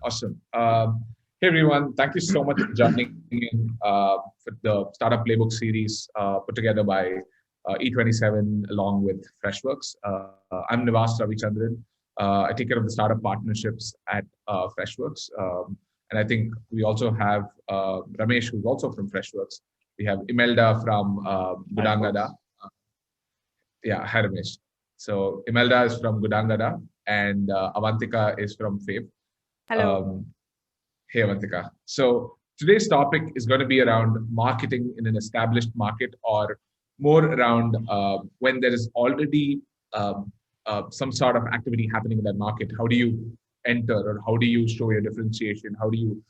Awesome. Hey everyone, thank you so much for joining in for the Startup Playbook series put together by E27 along with Freshworks. I'm Nivas Ravichandran. I take care of the startup partnerships at Freshworks. And I think we also have Ramesh, who's also from Freshworks. We have Imelda from GudangAda. Hi Ramesh. So Imelda is from GudangAda and Avantika is from Fave. Hello. Hey Avantika. So today's topic is going to be around marketing in an established market, or more around when there is already some sort of activity happening in that market. How do you enter, or how do you show your differentiation? How do you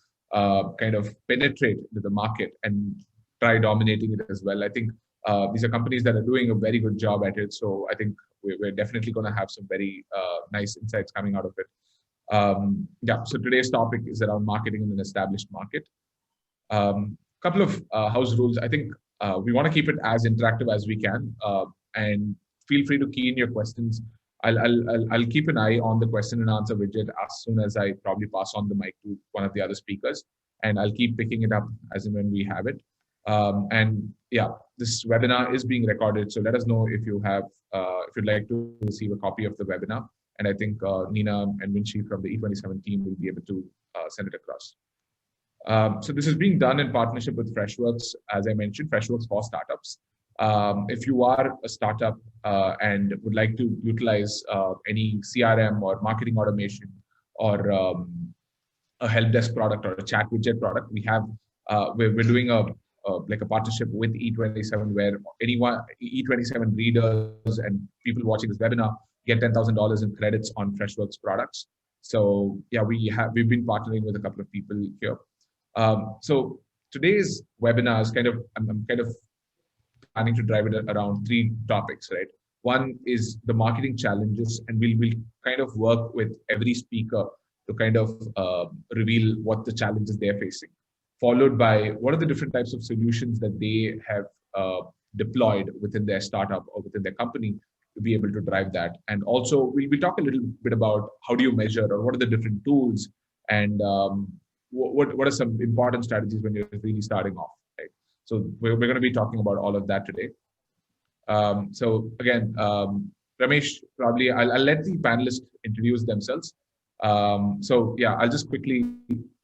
kind of penetrate into the market and try dominating it as well? I think these are companies that are doing a very good job at it. So I think we're definitely going to have some very nice insights coming out of it. So today's topic is around marketing in an established market. Couple of house rules. I think we want to keep it as interactive as we can, and feel free to key in your questions. I'll keep an eye on the question and answer widget as soon as I probably pass on the mic to one of the other speakers, and I'll keep picking it up as and when we have it. This webinar is being recorded, so let us know if you have if you'd like to receive a copy of the webinar. And I think Nina and Vinci from the E27 team will be able to send it across. So this is being done in partnership with Freshworks, as I mentioned, Freshworks for startups. If you are a startup and would like to utilize any CRM or marketing automation or a help desk product or a chat widget product, we have we're doing a partnership with E27, where anyone E27 readers and people watching this webinar get $10,000 in credits on Freshworks products. So we've been partnering with a couple of people here. So today's webinar is I'm kind of planning to drive it around three topics, right? One is the marketing challenges, and we'll kind of work with every speaker to kind of reveal what the challenges they're facing, followed by what are the different types of solutions that they have deployed within their startup or within their company to be able to drive that. And also we'll talk a little bit about how do you measure, or what are the different tools, and what are some important strategies when you're really starting off, right? So we're going to be talking about all of that today. So again, Ramesh, probably I'll let the panelists introduce themselves. I'll just quickly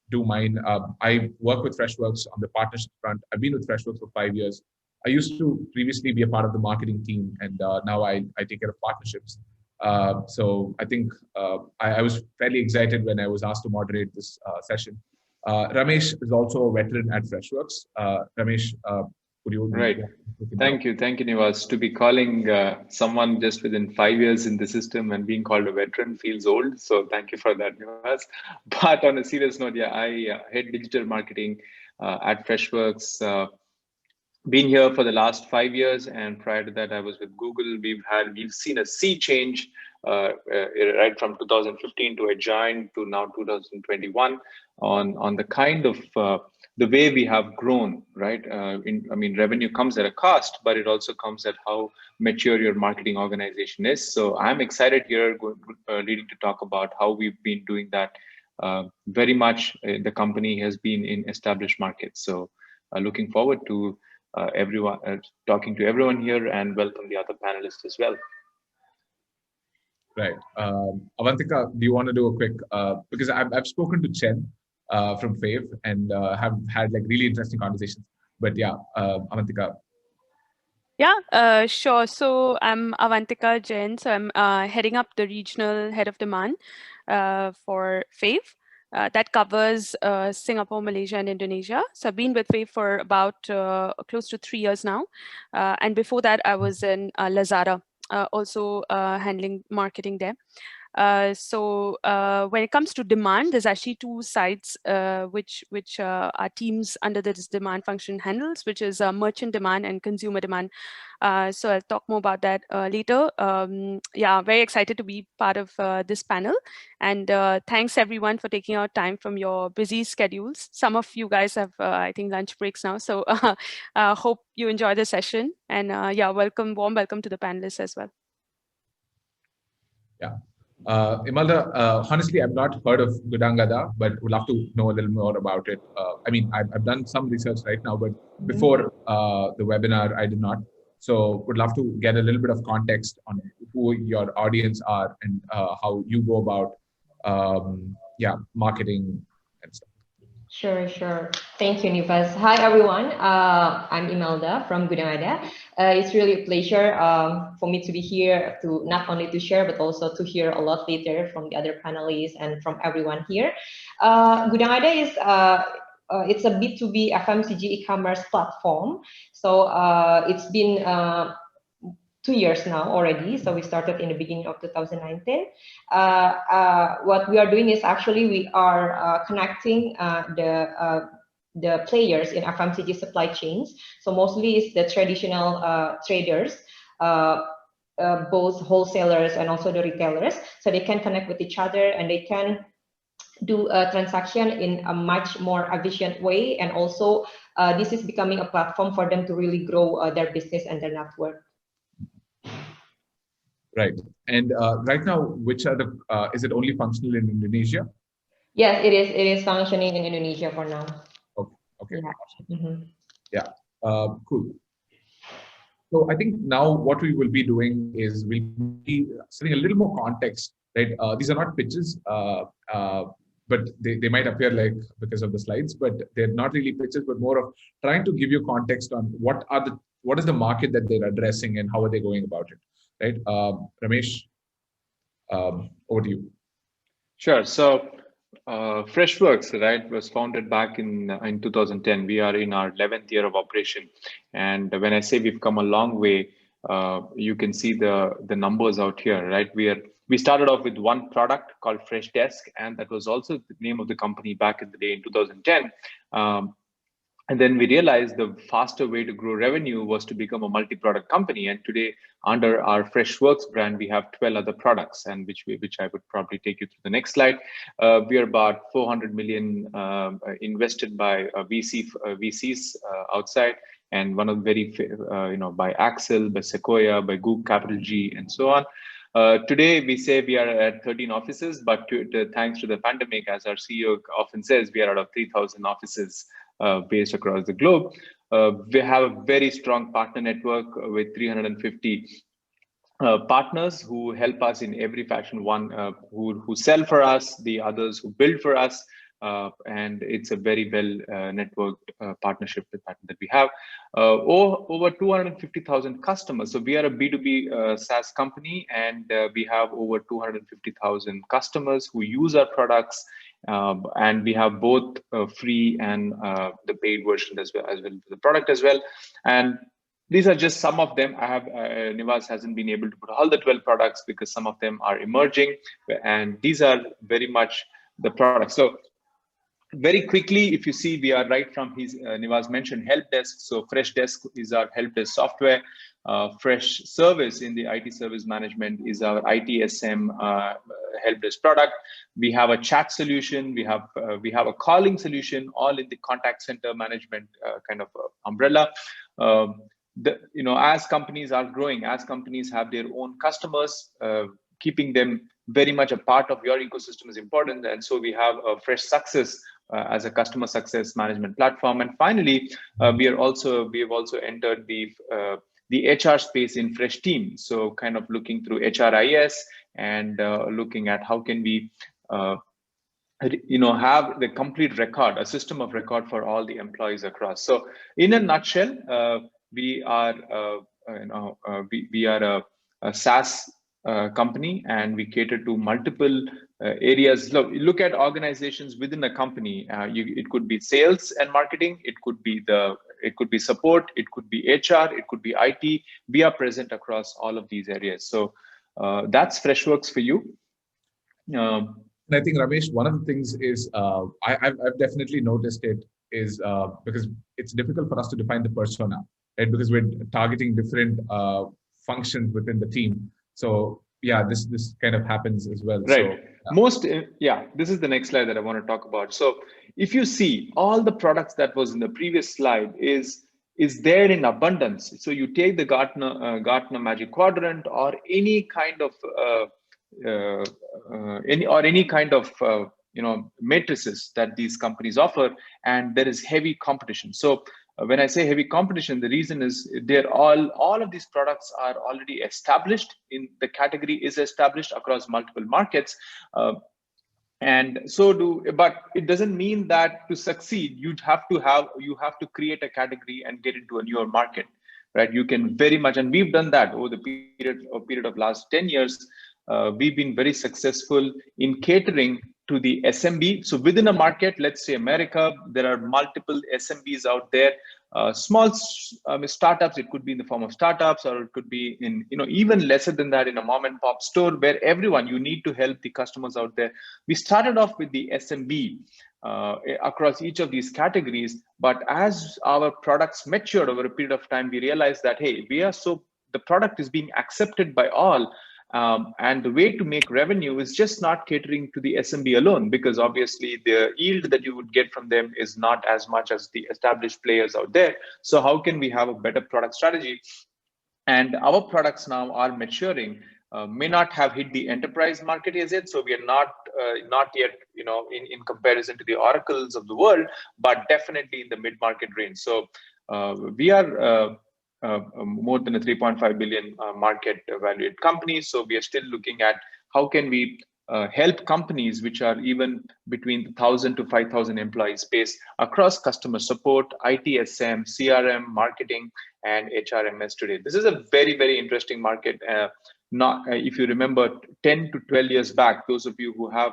do mine. I work with Freshworks on the partnership front. I've been with Freshworks for 5 years. I used to previously be a part of the marketing team, and now I take care of partnerships. So I think I was fairly excited when I was asked to moderate this session. Ramesh is also a veteran at Freshworks. Ramesh, would you? Right. Thank you, Nivas. To be calling someone just within 5 years in the system and being called a veteran feels old. So thank you for that, Nivas. But on a serious note, I head digital marketing at Freshworks. Been here for the last 5 years, and prior to that, I was with Google. We've seen a sea change right from 2015 to a Jain to now 2021 on the kind of the way we have grown, right? Revenue comes at a cost, but it also comes at how mature your marketing organization is. So I'm excited here, leading to talk about how we've been doing that. Very much the company has been in established markets. So looking forward to everyone talking to everyone here, and welcome the other panelists as well. Right. Avantika, do you want to do a quick, because I've spoken to Chen from Fave and have had really interesting conversations, but Avantika. Yeah, sure. So I'm Avantika Jain. So I'm heading up the regional head of demand for Fave. That covers Singapore, Malaysia, and Indonesia. So I've been with Fave for about close to 3 years now. And before that, I was in Lazada, also handling marketing there. When it comes to demand, there's actually two sides which our teams under this demand function handles, which is merchant demand and consumer demand. So I'll talk more about that later. Very excited to be part of this panel. And thanks everyone for taking out time from your busy schedules. Some of you guys have, I think, lunch breaks now. So hope you enjoy the session. And warm welcome to the panelists as well. Yeah. Imelda, honestly, I've not heard of GudangAda, but would love to know a little more about it. I mean, I've done some research right now, but before the webinar, I did not. So would love to get a little bit of context on who your audience are and how you go about, marketing and stuff. Sure. Thank you, Nivas. Hi, everyone. I'm Imelda from GudangAda. It's really a pleasure for me to be here to not only to share, but also to hear a lot later from the other panelists and from everyone here. GudangAda is it's a B2B FMCG e-commerce platform. So it's been 2 years now already. So we started in the beginning of 2019. What we are doing is actually we are connecting the players in FMCG supply chains. So mostly it's the traditional traders, both wholesalers and also the retailers. So they can connect with each other and they can do a transaction in a much more efficient way. And also this is becoming a platform for them to really grow their business and their network. Right. And right now, which are the, is it only functional in Indonesia? Yes, it is. It is functioning in Indonesia for now. Okay. Yeah. Cool. So I think now what we will be doing is we'll be setting a little more context, right? These are not pitches, but they might appear like because of the slides, but they're not really pitches, but more of trying to give you context on what is the market that they're addressing and how are they going about it. Right, Ramesh, over to you. Sure. So Freshworks, right, was founded back in 2010. We are in our 11th year of operation, and when I say we've come a long way, you can see the numbers out here, right? We started off with one product called Fresh Desk, and that was also the name of the company back in the day in 2010. And then we realized the faster way to grow revenue was to become a multi-product company. And today, under our Freshworks brand, we have 12 other products, and which I would probably take you through the next slide. We are about 400 million invested by VCs outside, and one of the very, by Axel, by Sequoia, by Google Capital G, and so on. Today, we say we are at 13 offices, but thanks to the pandemic, as our CEO often says, we are out of 3,000 offices based across the globe. We have a very strong partner network with 350 partners who help us in every fashion. One who sell for us, the others who build for us, and it's a very well networked partnership that we have. Over 250,000 customers. So we are a B2B SaaS company, and we have over 250,000 customers who use our products. And we have both free and the paid version as well the product as well. And these are just some of them. I have Nivas hasn't been able to put all the 12 products because some of them are emerging, and these are very much the products. So very quickly, if you see, we are right from his Nivas mentioned help desk. So Fresh Desk is our help desk software. Fresh Service in the IT service management is our ITSM help desk product. We have a chat solution. We have a calling solution, all in the contact center management kind of umbrella. As companies are growing, as companies have their own customers, keeping them very much a part of your ecosystem is important. And so we have a Fresh Success as a customer success management platform. And finally, we have also entered the HR space in Fresh Team. So kind of looking through HRIS and looking at how can we have the complete record, a system of record for all the employees across. So in a nutshell, we are a SaaS company, and we cater to multiple areas. Look at organizations within a company. It could be sales and marketing. It could be support. It could be HR. It could be IT. We are present across all of these areas. So that's Freshworks for you. And I think, Ramesh, one of the things is I've definitely noticed it is because it's difficult for us to define the persona, right? Because we're targeting different functions within the team. So yeah, this kind of happens as well. Right. So, this is the next slide that I want to talk about. So if you see all the products that was in the previous slide is there in abundance. So you take the Gartner Magic Quadrant or any kind of any kind of matrices that these companies offer, and there is heavy competition. So when I say heavy competition, the reason is they're all of these products are already established in the category, is established across multiple markets. And so but it doesn't mean that to succeed, you have to create a category and get into a newer market, right? You can very much, and we've done that over the period of last 10 years. We've been very successful in catering to the SMB. So within a market, let's say America, there are multiple SMBs out there, small startups. It could be in the form of startups, or it could be in, even lesser than that, in a mom and pop store, where everyone, you need to help the customers out there. We started off with the SMB across each of these categories, but as our products matured over a period of time, we realized that, hey, the product is being accepted by all. And the way to make revenue is just not catering to the SMB alone, because obviously the yield that you would get from them is not as much as the established players out there. So how can we have a better product strategy? And our products now are maturing, may not have hit the enterprise market as yet. So we are not yet, in comparison to the Oracles of the world, but definitely in the mid-market range. So we are more than a 3.5 billion market valued company. So we are still looking at how can we help companies which are even between 1,000 to 5,000 employee space across customer support, ITSM, CRM, marketing, and HRMS today. This is a very, very interesting market. If you remember 10 to 12 years back, those of you who have,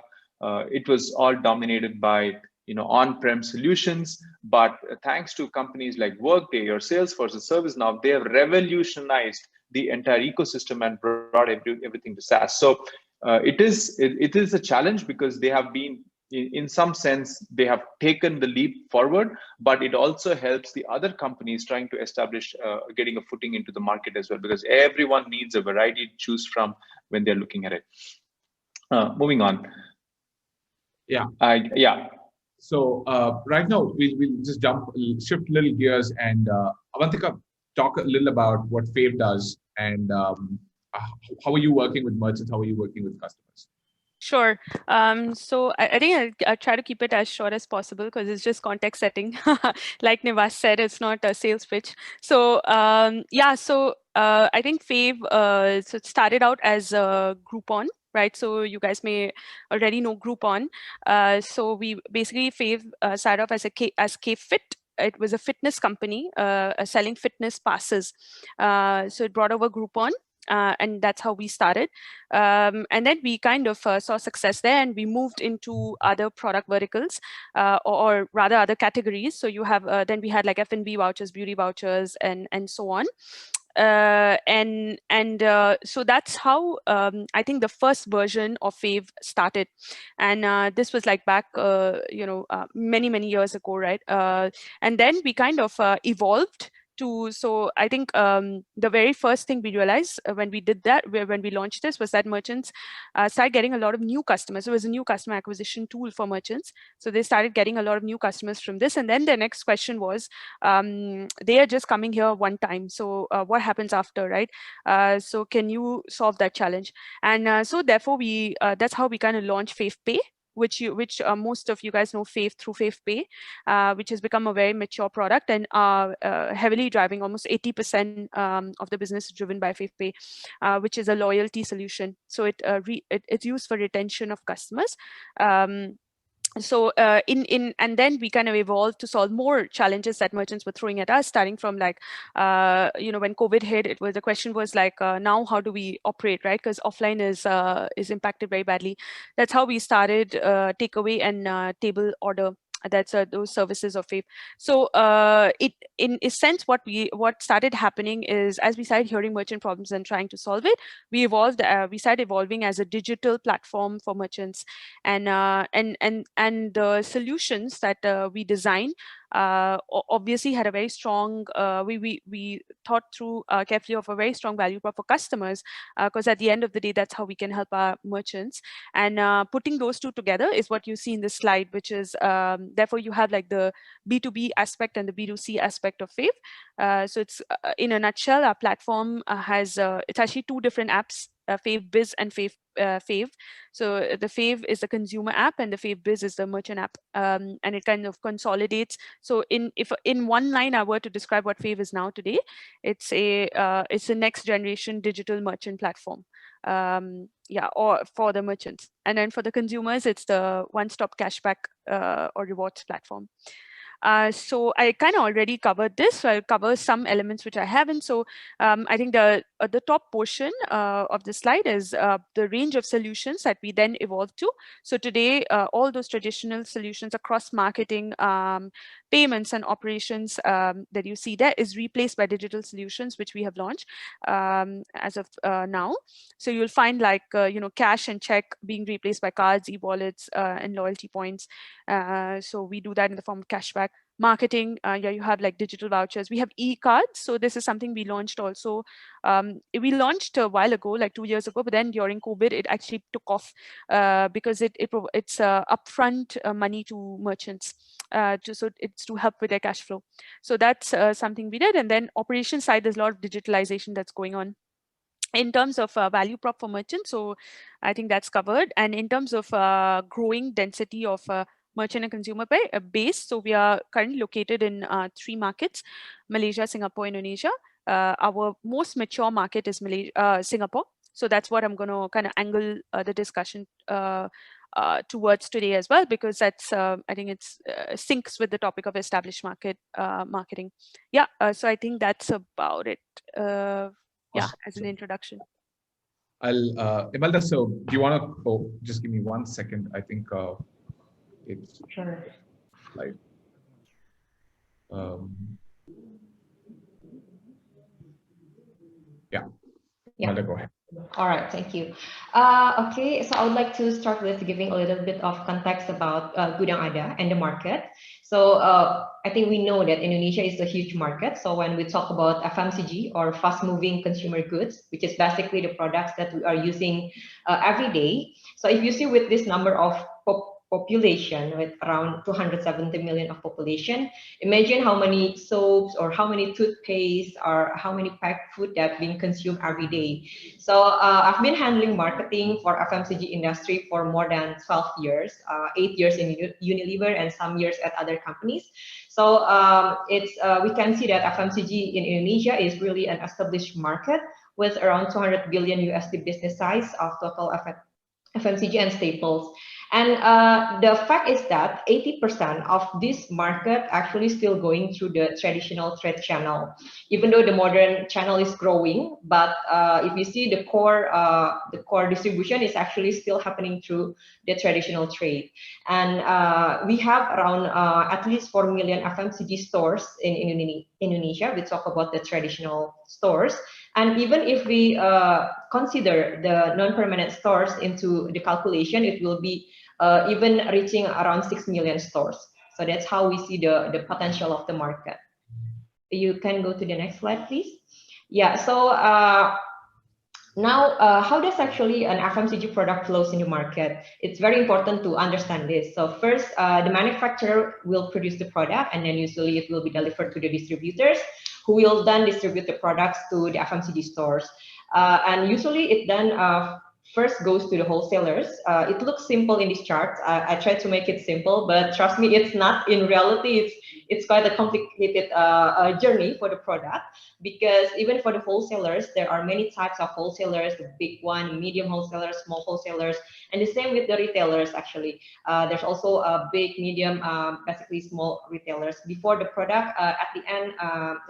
it was all dominated by on-prem solutions, but thanks to companies like Workday or Salesforce or ServiceNow, they have revolutionized the entire ecosystem and brought everything to SaaS. So it is a challenge, because they have been, in some sense, they have taken the leap forward, but it also helps the other companies trying to establish, getting a footing into the market as well, because everyone needs a variety to choose from when they're looking at it. Moving on. Yeah. So right now, we'll just shift little gears, and Avantika, talk a little about what Fave does, and how are you working with merchants? How are you working with customers? Sure. So I think I'll try to keep it as short as possible, because it's just context setting. Like Nivas said, it's not a sales pitch. So I think Fave so it started out as a Groupon. Right, so you guys may already know Groupon. So we basically Fave started off as KFit. It was a fitness company selling fitness passes. So it brought over Groupon. And that's how we started. And then we kind of saw success there, and we moved into other product verticals, or rather other categories. So you have then we had like F&B vouchers, beauty vouchers, and so on. So that's how I think the first version of Fave started, and this was like back many years ago, right? And then we kind of evolved to, so I think the very first thing we realized when we did that, when we launched this, was that merchants started getting a lot of new customers. It was a new customer acquisition tool for merchants. So they started getting a lot of new customers from this. And then the next question was, they are just coming here one time. So what happens after, right? So can you solve that challenge? And so therefore that's how we kind of launched Fave Pay, which most of you guys know Fave through Fave Pay, which has become a very mature product, and heavily driving almost 80% of the business is driven by Fave Pay, which is a loyalty solution. So it's used for retention of customers. So and then we kind of evolved to solve more challenges that merchants were throwing at us, starting from like when COVID hit, the question was like, now how do we operate, right? Because offline is impacted very badly. That's how we started takeaway and table order. That's those services of Fave. So in a sense, what started happening is, as we started hearing merchant problems and trying to solve it, we evolved. We started evolving as a digital platform for merchants, and the solutions that we designed obviously had a very strong. We thought through carefully of a very strong value prop for customers, because at the end of the day, that's how we can help our merchants. And putting those two together is what you see in this slide, which is therefore you have like the B2B aspect and the B2C aspect of Fave. So it's in a nutshell, our platform has it's actually two different apps Fave Biz and Fave. So the Fave is the consumer app and the Fave Biz is the merchant app, and it kind of consolidates. So if in one line I were to describe what Fave is now today, it's a next generation digital merchant platform. Yeah, or for the merchants, and then for the consumers, it's the one-stop cashback or rewards platform. So I kind of already covered this, so I'll cover some elements which I haven't. So I think the top portion of the slide is the range of solutions that we then evolved to. So today, all those traditional solutions across marketing, payments and operations that you see there is replaced by digital solutions, which we have launched as of now. So you'll find like, cash and check being replaced by cards, e-wallets, and loyalty points. So we do that in the form of cashback. Marketing, yeah, you have like digital vouchers. We have e-cards. So this is something we launched also. We launched a while ago, like 2 years ago, but then during COVID, it actually took off because it's upfront money to merchants. So it's to help with their cash flow. So that's something we did. And then operation side, there's a lot of digitalization that's going on. In terms of value prop for merchants, so I think that's covered. And in terms of growing density of merchant and consumer base, so we are currently located in 3 markets: Malaysia, Singapore, Indonesia. Our most mature market is Singapore. So that's what I'm going to kind of angle the discussion towards today as well, because that's I think it's syncs with the topic of established market marketing. Yeah, so I think that's about it. Yeah, as an introduction. I'll Imelda, so do you want to just give me 1 second? I think it's Sure. like yeah. Imelda, go ahead. All right, thank you. Okay, so I would like to start with giving a little bit of context about GudangAda and the market. So I think we know that Indonesia is a huge market. So when we talk about FMCG or fast-moving consumer goods, which is basically the products that we are using every day. So if you see with this number of population, with around 270 million of population, imagine how many soaps or how many toothpaste or how many packed food that being consumed every day. So I've been handling marketing for FMCG industry for more than 12 years, 8 years in Unilever and some years at other companies. So we can see that FMCG in Indonesia is really an established market with around 200 billion USD business size of total FMCG and staples. And the fact is that 80% of this market actually still going through the traditional trade channel, even though the modern channel is growing. But if you see the core distribution is actually still happening through the traditional trade. And we have around at least 4 million FMCG stores in Indonesia. We talk about the traditional stores. And even if we consider the non-permanent stores into the calculation, it will be even reaching around 6 million stores. So that's how we see the potential of the market. You can go to the next slide, please. Yeah, so now how does actually an FMCG product flows in the market? It's very important to understand this. So first, the manufacturer will produce the product, and then usually it will be delivered to the distributors, who will then distribute the products to the FMCG stores. And usually it then first goes to the wholesalers. It looks simple in this chart. I tried to make it simple, but trust me, it's not. In reality, it's quite a complicated journey for the product, because even for the wholesalers, there are many types of wholesalers: the big one, medium wholesalers, small wholesalers, and the same with the retailers. Actually, there's also a big, medium, basically small retailers before the product at the end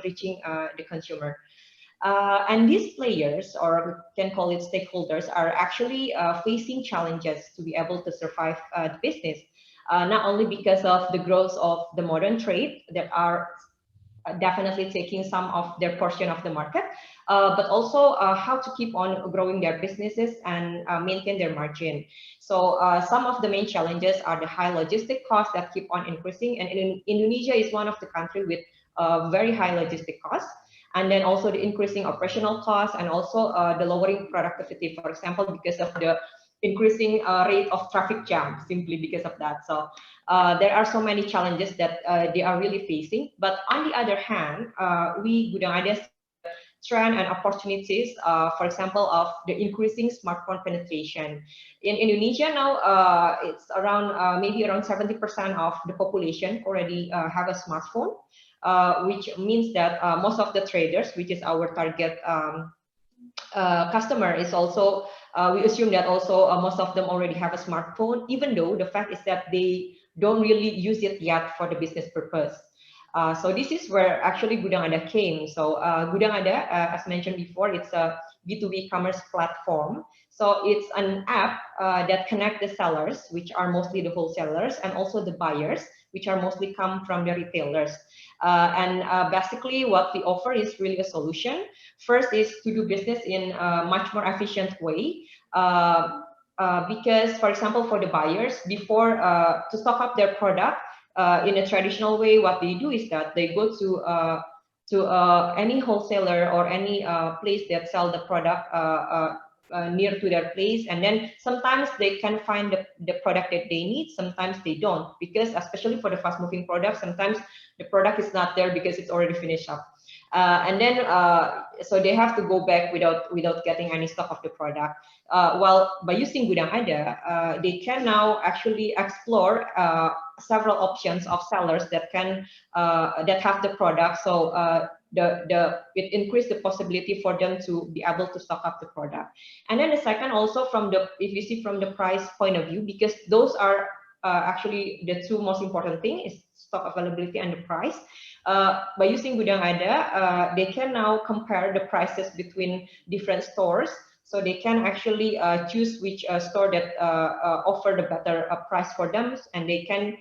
reaching the consumer. And these players, or we can call it stakeholders, are actually facing challenges to be able to survive the business, not only because of the growth of the modern trade that are definitely taking some of their portion of the market, but also how to keep on growing their businesses and maintain their margin. So some of the main challenges are the high logistic costs that keep on increasing, and Indonesia is one of the countries with very high logistic costs. And then also the increasing operational costs, and also the lowering productivity, for example, because of the increasing rate of traffic jam, simply because of that. So there are so many challenges that they are really facing. But on the other hand, we GudangAda trend and opportunities, for example, of the increasing smartphone penetration. In Indonesia now, it's around maybe around 70% of the population already have a smartphone, which means that most of the traders, which is our target customer, is also, we assume that also most of them already have a smartphone, even though the fact is that they don't really use it yet for the business purpose. So this is where actually GudangAda came. So GudangAda, as mentioned before, it's a B2B commerce platform. So it's an app that connects the sellers, which are mostly the wholesalers, and also the buyers, which are mostly come from the retailers. And basically what we offer is really a solution. First is to do business in a much more efficient way. Because, for example, for the buyers, before to stock up their product in a traditional way, what they do is that they go to any wholesaler or any place that sell the product near to their place, and then sometimes they can find the product that they need, sometimes they don't, because especially for the fast moving products, sometimes the product is not there because it's already finished up. And then so they have to go back without getting any stock of the product. Well, by using GudangAda, they can now actually explore several options of sellers that can that have the product. So it increased the possibility for them to be able to stock up the product. And then the second, also from the, if you see from the price point of view, because those are actually the two most important things, is stock availability and the price. By using GudangAda, they can now compare the prices between different stores. So they can actually choose which store that offer the better price for them, and they can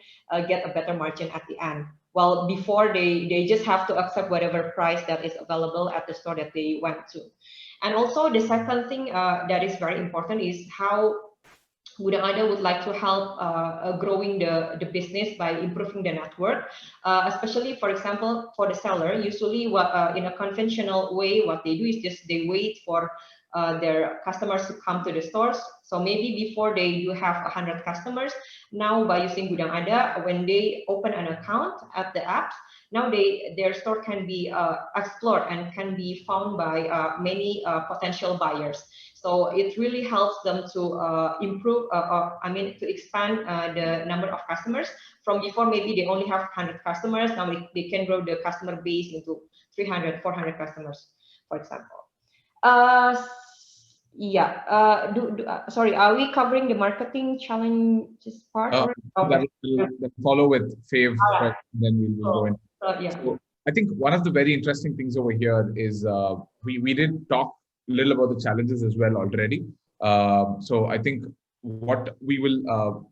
get a better margin at the end. Well, before they just have to accept whatever price that is available at the store that they went to. And also the second thing that is very important is how GudangAda would like to help growing the business by improving the network, especially, for example, for the seller. Usually what in a conventional way, what they do is just they wait for their customers to come to the stores. So maybe before they do have 100 customers. Now by using GudangAda, when they open an account at the app, now their store can be explored and can be found by many potential buyers. So it really helps them to improve, to expand the number of customers. From before, maybe they only have 100 customers. Now they can grow the customer base into 300, 400 customers, for example. Sorry, are we covering the marketing challenges part? Okay. We'll follow with Fave, right, then we'll go in. So I think one of the very interesting things over here is we did talk a little about the challenges as well already. So I think what we will,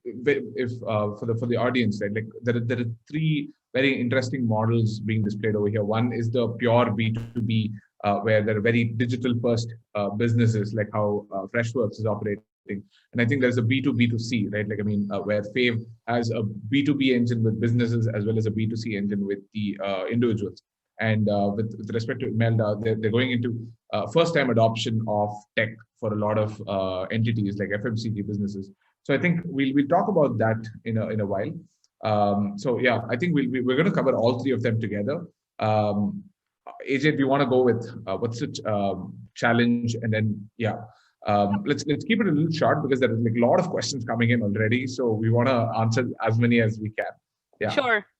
if for the audience, right, like there are three very interesting models being displayed over here. One is the pure B2B, where there are very digital first businesses, like how Freshworks is operating. And I think there's a B2B2C, right? Like, I mean, where Fave has a B2B engine with businesses as well as a B2C engine with the individuals. And with respect to Imelda, they're going into first-time adoption of tech for a lot of entities like FMCG businesses. So I think we'll talk about that in a while. So yeah, I think we're going to cover all three of them together. AJ, do you want to go with what's the challenge, and then let's keep it a little short because there is like a lot of questions coming in already, so we want to answer as many as we can. Yeah.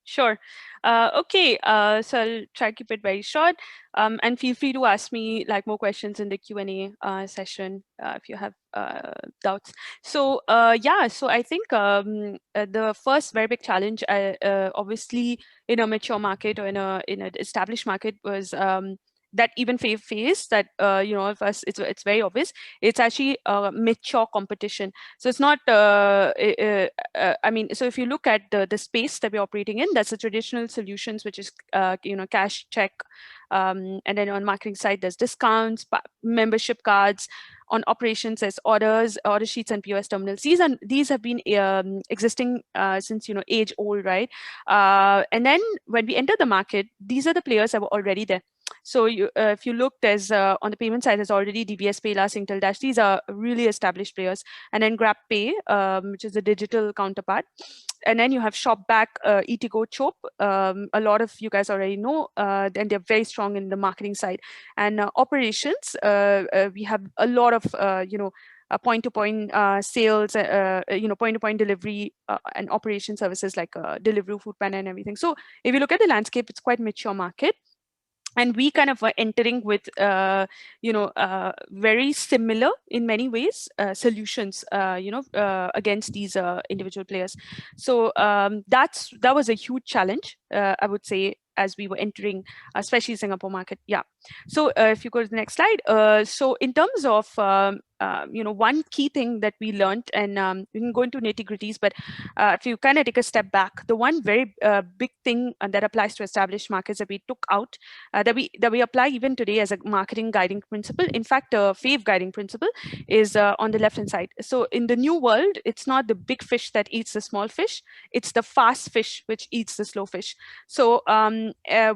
Sure. Okay, so I'll try to keep it very short, and feel free to ask me like more questions in the Q&A session if you have doubts. So so I think the first very big challenge, obviously in a mature market or in an established market, was that even Fave faced, that first it's very obvious. It's actually mature competition. So it's not. So if you look at the space that we're operating in, that's the traditional solutions, which is cash, check, and then on marketing side there's discounts, membership cards. On operations, there's orders, order sheets, and POS terminals. These have been existing since age old, right? And then when we enter the market, these are the players that were already there. So if you look, there's on the payment side, there's already DBS, Payla, Singtel Dash. These are really established players. And then GrabPay, which is a digital counterpart. And then you have Shopback, Eatigo, Chop. A lot of you guys already know, and they're very strong in the marketing side. And operations, we have a lot of, point-to-point sales, point-to-point delivery and operation services like Deliveroo, Foodpanda, and everything. So if you look at the landscape, it's quite mature market. And we kind of are entering with, very similar in many ways solutions, against these individual players. So that was a huge challenge, I would say, as we were entering, especially Singapore market. Yeah. So if you go to the next slide. So in terms of, one key thing that we learned, and we can go into nitty-gritties, but if you kind of take a step back, the one very big thing that applies to established markets that we took out, that we apply even today as a marketing guiding principle. In fact, Fave guiding principle is on the left-hand side. So in the new world, it's not the big fish that eats the small fish, it's the fast fish which eats the slow fish. So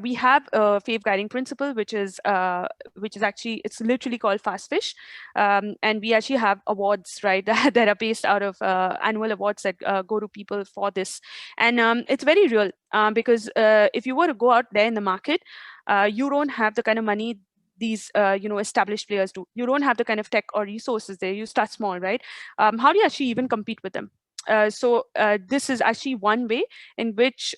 we have a Fave guiding principle, which is actually, it's literally called fast fish. And we actually have awards, right, that are based out of annual awards that go to people for this. And it's very real, because if you were to go out there in the market, you don't have the kind of money these established players do. You don't have the kind of tech or resources there. You start small, right? How do you actually even compete with them? So this is actually one way in which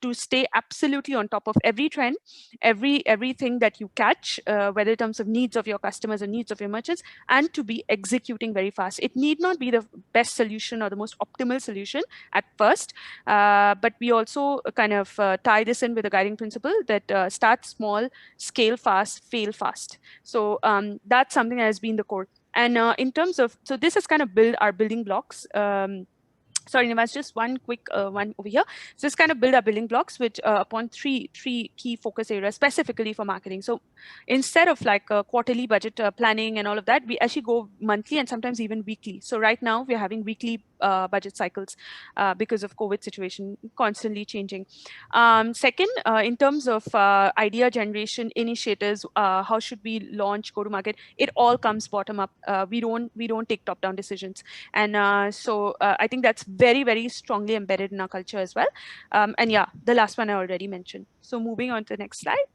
to stay absolutely on top of every trend, everything that you catch, whether in terms of needs of your customers or needs of your merchants, and to be executing very fast. It need not be the best solution or the most optimal solution at first, but we also kind of tie this in with a guiding principle that start small, scale fast, fail fast. So that's something that has been the core. And in terms of, so this is kind of build our building blocks. Sorry, Nivas, just one quick one over here. So just kind of build our building blocks, which upon three key focus areas specifically for marketing. So instead of like quarterly budget planning and all of that, we actually go monthly and sometimes even weekly. So right now we're having weekly budget cycles because of COVID situation constantly changing. Second, in terms of idea generation initiatives, how should we launch, go to market? It all comes bottom up. We don't take top down decisions, and so I think that's very, very strongly embedded in our culture as well. And yeah, the last one I already mentioned. So moving on to the next slide.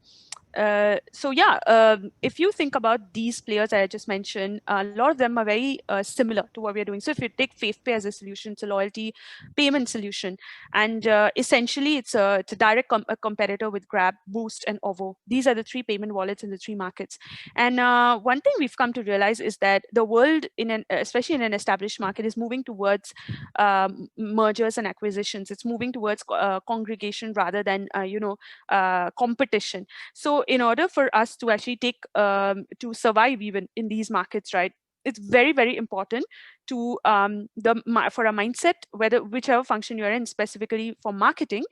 If you think about these players that I just mentioned, a lot of them are very similar to what we're doing. So if you take FavePay as a solution, it's a loyalty payment solution, and essentially it's a direct competitor with Grab, Boost, and Ovo. These are the three payment wallets in the three markets. And one thing we've come to realize is that the world, especially in an established market, is moving towards mergers and acquisitions. It's moving towards congregation rather than competition. So in order for us to actually to survive even in these markets, right, it's very, very important to for a mindset, whichever function you're in, specifically for marketing,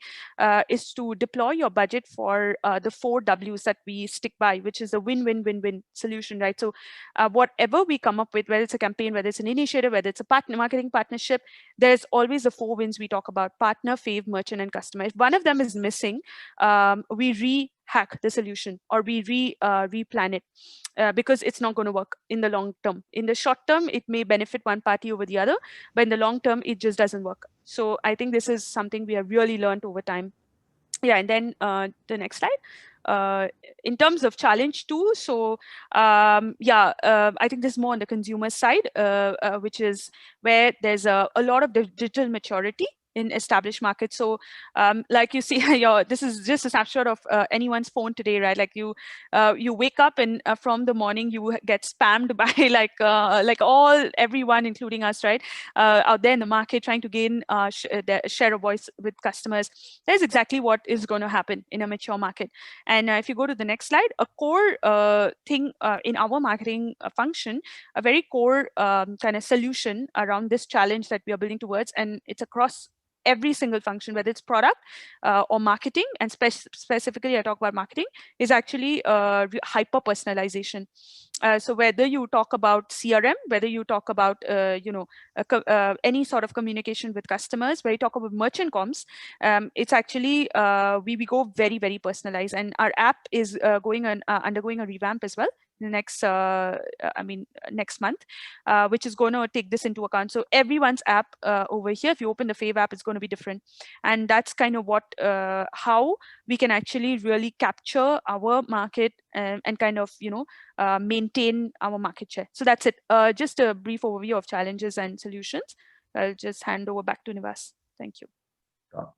is to deploy your budget for the 4 Ws that we stick by, which is a win-win-win-win solution, right? So whatever we come up with, whether it's a campaign, whether it's an initiative, whether it's a marketing partnership, there's always the 4 wins we talk about: partner, fave, merchant, and customer. If one of them is missing, we re-hack the solution, or we replan it, because it's not going to work in the long term. In the short term, it may benefit one party over the other, but in the long term, it just doesn't work. So I think this is something we have really learned over time. Yeah, and then the next slide. In terms of challenge too, so I think this is more on the consumer side, which is where there's a lot of digital maturity in established markets. So like you see, this is just a snapshot of anyone's phone today, right? Like you wake up and from the morning you get spammed by like everyone, including us, right, out there in the market trying to gain share of voice with customers. That's exactly what is going to happen in a mature market. And if you go to the next slide, a core thing in our marketing function, a very core kind of solution around this challenge that we are building towards, and it's across every single function, whether it's product or marketing, and specifically I talk about marketing, is actually hyper personalization. So whether you talk about CRM, whether you talk about any sort of communication with customers, where you talk about merchant comms, it's actually we go very, very personalized, and our app is undergoing a revamp as well in the next next month, which is going to take this into account. So everyone's app over here, if you open the Fave app, it's going to be different, and that's kind of what how we can actually really capture our market and kind of maintain our market share. So that's it. Just a brief overview of challenges and solutions. I'll just hand over back to Nivas. Thank you.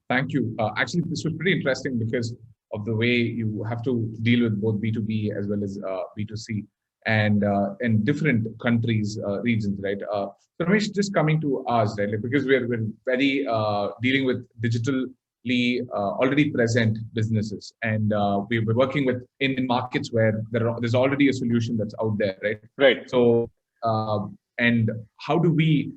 Thank you. Actually, this was pretty interesting because of the way you have to deal with both B2B as well as B2C and in different countries, regions, right? So Ramesh, just coming to us, right? Like, because we're very dealing with digitally already present businesses, and we're working with in markets where there's already a solution that's out there, right? Right. So, and how do we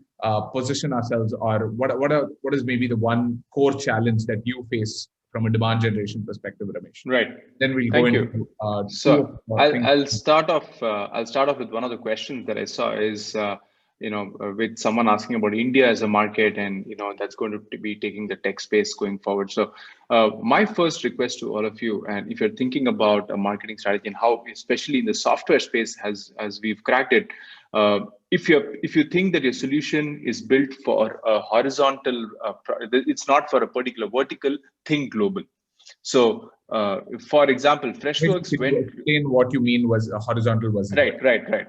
position ourselves, or what is maybe the one core challenge that you face from a demand generation perspective, Ramesh? Right. Then we'll go into. So I'll start off with one of the questions that I saw is with someone asking about India as a market, and that's going to be taking the tech space going forward. So my first request to all of you, and if you're thinking about a marketing strategy and how, especially in the software space, as we've cracked it, if you think that your solution is built for a horizontal, it's not for a particular vertical, think global. So, for example, Freshworks went. Explain what you mean was a horizontal versus right.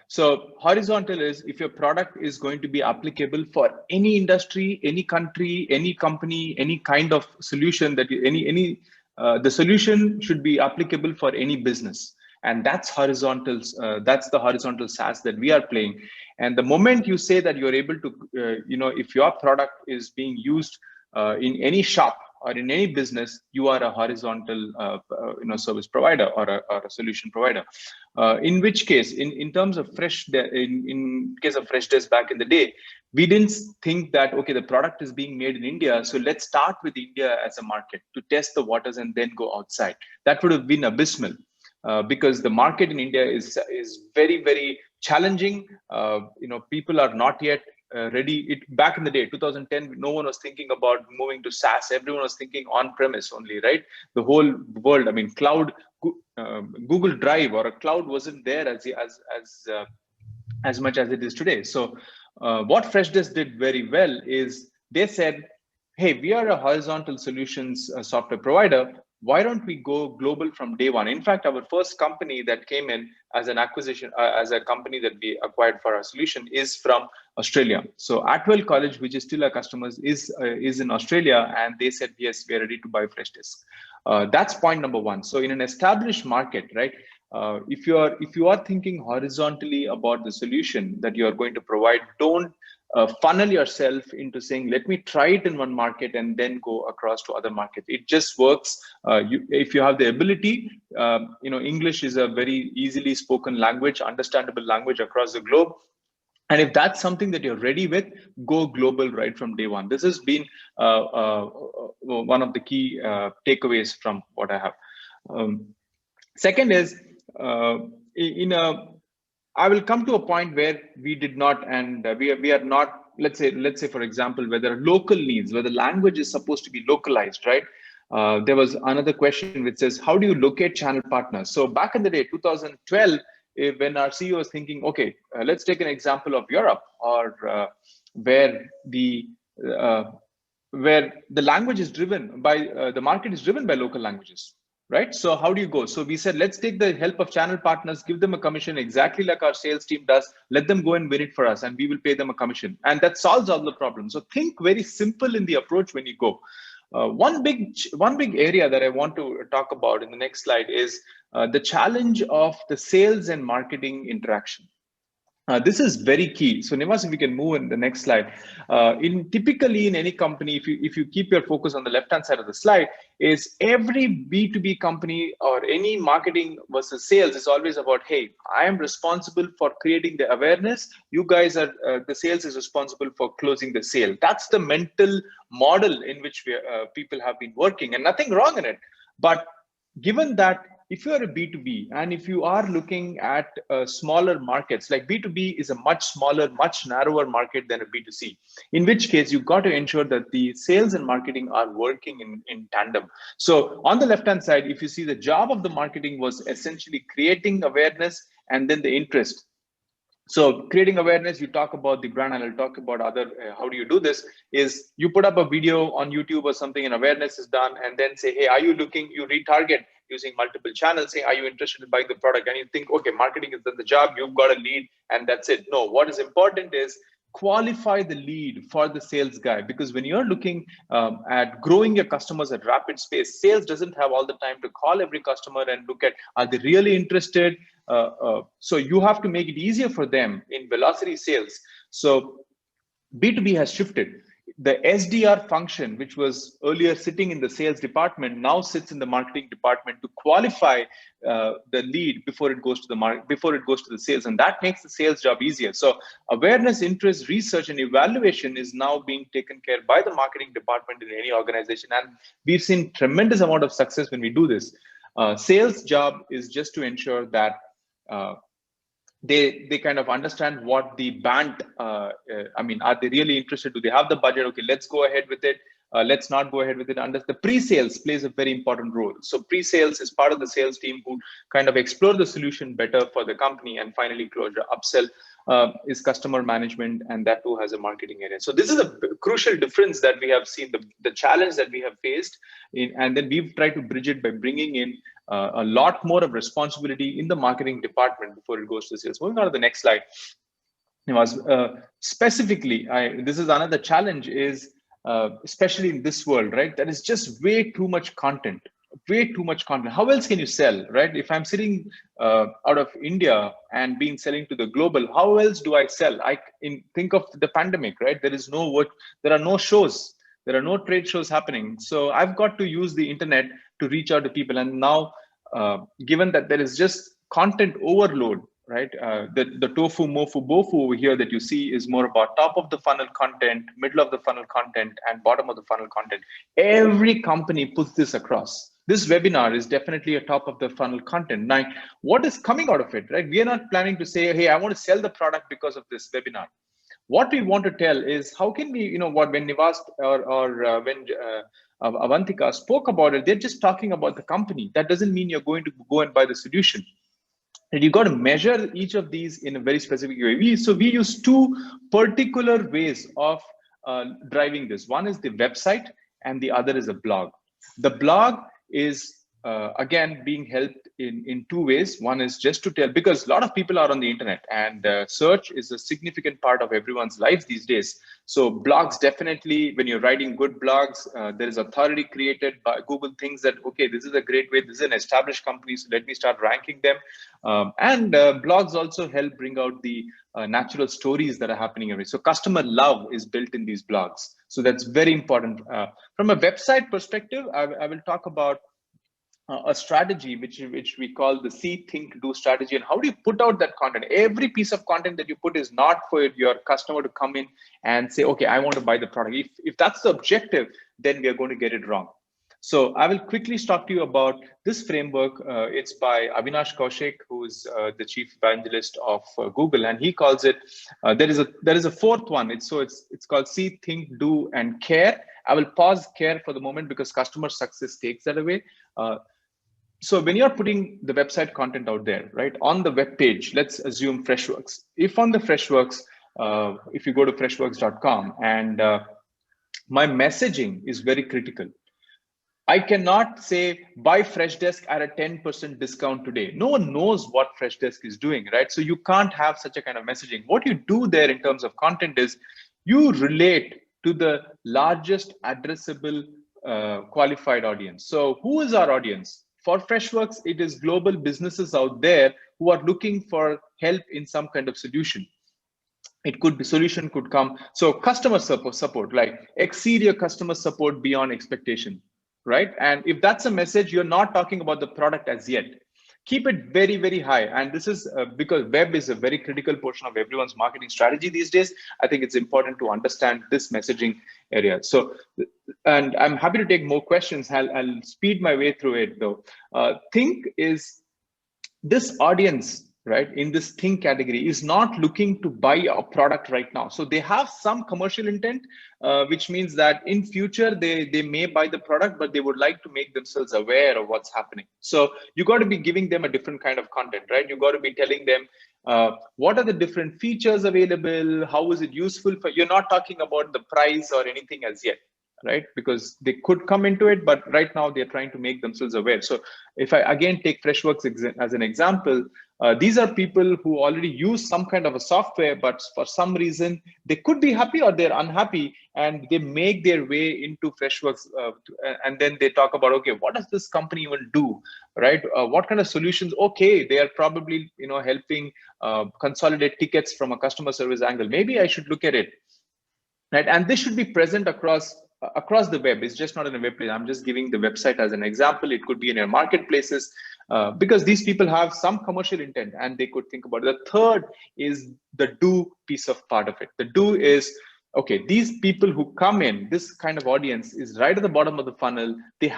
So horizontal is if your product is going to be applicable for any industry, any country, any company, any kind of solution that the solution should be applicable for any business. And that's horizontal. That's the horizontal SaaS that we are playing. And the moment you say that you're able to, if your product is being used in any shop or in any business, you are a horizontal, service provider or a solution provider. In which case, in terms of in case of Freshdesk back in the day, we didn't think that the product is being made in India, so let's start with India as a market to test the waters and then go outside. That would have been abysmal. Because the market in India is very, very challenging. People are not yet ready. Back in the day, 2010, no one was thinking about moving to SaaS. Everyone was thinking on-premise only, right? The whole world, cloud, Google Drive or a cloud wasn't there as much as it is today. So what Freshdesk did very well is they said, hey, we are a horizontal solutions software provider. Why don't we go global from day one? In fact, our first company that came in as an acquisition, as a company that we acquired for our solution, is from Australia. So Atwell College, which is still our customers, is in Australia, and they said, yes, we are ready to buy Freshdesk. That's point number one. So in an established market, right? If you are thinking horizontally about the solution that you are going to provide, don't funnel yourself into saying, let me try it in one market and then go across to other markets. It just works if you have the ability. English is a very easily spoken language, understandable language across the globe. And if that's something that you're ready with, go global right from day one. This has been one of the key takeaways from what I have. Second is, I will come to a point where we did not, and we are not, let's say, for example, where there are local needs, where the language is supposed to be localized, right? There was another question which says, how do you locate channel partners? So back in the day, 2012, when our CEO was thinking, okay, let's take an example of Europe, or where the language is driven by, the market is driven by local languages. Right. So how do you go? So we said, let's take the help of channel partners, give them a commission exactly like our sales team does. Let them go and win it for us, and we will pay them a commission. And that solves all the problems. So think very simple in the approach when you go. One big area that I want to talk about in the next slide is the challenge of the sales and marketing interaction. This is very key. So Nivas, if we can move in the next slide. Typically in any company, if you keep your focus on the left-hand side of the slide, is every B2B company or any marketing versus sales is always about, hey, I am responsible for creating the awareness. You guys are, the sales is responsible for closing the sale. That's the mental model in which people have been working, and nothing wrong in it. But given that, if you are a B2B and if you are looking at smaller markets, like B2B is a much smaller, much narrower market than a B2C, in which case you've got to ensure that the sales and marketing are working in tandem. So on the left-hand side, if you see, the job of the marketing was essentially creating awareness and then the interest. So creating awareness, you talk about the brand, and I'll talk about other, how do you do this, is you put up a video on YouTube or something and awareness is done, and then say, hey, are you looking, you retarget using multiple channels, say, are you interested in buying the product? And you think, okay, marketing has done the job, you've got a lead, and that's it. No, what is important is qualify the lead for the sales guy, because when you're looking at growing your customers at rapid pace, sales doesn't have all the time to call every customer and look at, are they really interested? So you have to make it easier for them in velocity sales. So B2B has shifted. The SDR function, which was earlier sitting in the sales department, now sits in the marketing department to qualify the lead before it goes to the before it goes to the sales, and that makes the sales job easier. So awareness, interest, research, and evaluation is now being taken care by the marketing department in any organization, and we've seen tremendous amount of success when we do this. Sales job is just to ensure that they kind of understand what the band, I mean, are they really interested? Do they have the budget? Okay, let's go ahead with it. Let's not go ahead with it. And the pre-sales plays a very important role. So pre-sales is part of the sales team who kind of explore the solution better for the company, and finally closure. Upsell is customer management, and that too has a marketing area. So this is a crucial difference that we have seen, the challenge that we have faced, and then we've tried to bridge it by bringing in a lot more of responsibility in the marketing department before it goes to sales. Moving on to the next slide. Specifically, this is another challenge is, especially in this world, right? There is just way too much content. How else can you sell, right? If I'm sitting out of India and selling to the global, how else do I sell? Think of the pandemic, right? There are no shows. There are no trade shows happening. So I've got to use the internet to reach out to people. And now, given that there is just content overload, right? The tofu, mofu, bofu over here that you see is more about top of the funnel content, middle of the funnel content, and bottom of the funnel content. Every company puts this across. This webinar is definitely a top of the funnel content. Now, what is coming out of it, right? We are not planning to say, hey, I want to sell the product because of this webinar. What we want to tell is how can we, when Nivas or when Avantika spoke about it, they're just talking about the company. That doesn't mean you're going to go and buy the solution. And you got to measure each of these in a very specific way. So we use two particular ways of driving this. One is the website, and the other is a blog. The blog is again being helped in two ways. One is just to tell, because a lot of people are on the internet, and search is a significant part of everyone's lives these days. So blogs, definitely, when you're writing good blogs, there is authority created by Google. Thinks that, okay, this is a great way, this is an established company, so let me start ranking them. And blogs also help bring out the natural stories that are happening every. So customer love is built in these blogs. So that's very important. From a website perspective, I will talk about a strategy which we call the see, think, do strategy. And how do you put out that content? Every piece of content that you put is not for your customer to come in and say, okay, I want to buy the product. If that's the objective, then we are going to get it wrong. So I will quickly talk to you about this framework. It's by Avinash Kaushik, who is the chief evangelist of Google, and he calls it. There is a fourth one. It's called see, think, do, and care. I will pause care for the moment because customer success takes that away. So when you're putting the website content out there, right, on the web page, let's assume Freshworks. If on the Freshworks, if you go to freshworks.com, and my messaging is very critical. I cannot say buy Freshdesk at a 10% discount today. No one knows what Freshdesk is doing, right? So you can't have such a kind of messaging. What you do there in terms of content is you relate to the largest addressable qualified audience. So who is our audience? For Freshworks, it is global businesses out there who are looking for help in some kind of solution. It could be solution could come. So customer support, like exceed your customer support beyond expectation, right? And if that's a message, you're not talking about the product as yet. Keep it very, very high. And this is because web is a very critical portion of everyone's marketing strategy these days. I think it's important to understand this messaging area. So, and I'm happy to take more questions. I'll speed my way through it though. Think is this audience, right, in this think category is not looking to buy a product right now. So they have some commercial intent, which means that in future they may buy the product, but they would like to make themselves aware of what's happening. So you got to be giving them a different kind of content, right? You got to be telling them what are the different features available, how is it useful for. You're not talking about the price or anything as yet, right? Because they could come into it, but right now they're trying to make themselves aware. So if I again take Freshworks as an example, these are people who already use some kind of a software, but for some reason they could be happy or they're unhappy, and they make their way into Freshworks, and then they talk about, okay, what does this company even do, right? What kind of solutions? Okay, they are probably helping consolidate tickets from a customer service angle. Maybe I should look at it, right? And this should be present across the web. It's just not in a web page. I'm just giving the website as an example. It could be in your marketplaces, because these people have some commercial intent and they could think about it. The third is the do piece of part of it. The do is, okay, these people who come in, this kind of audience is right at the bottom of the funnel. They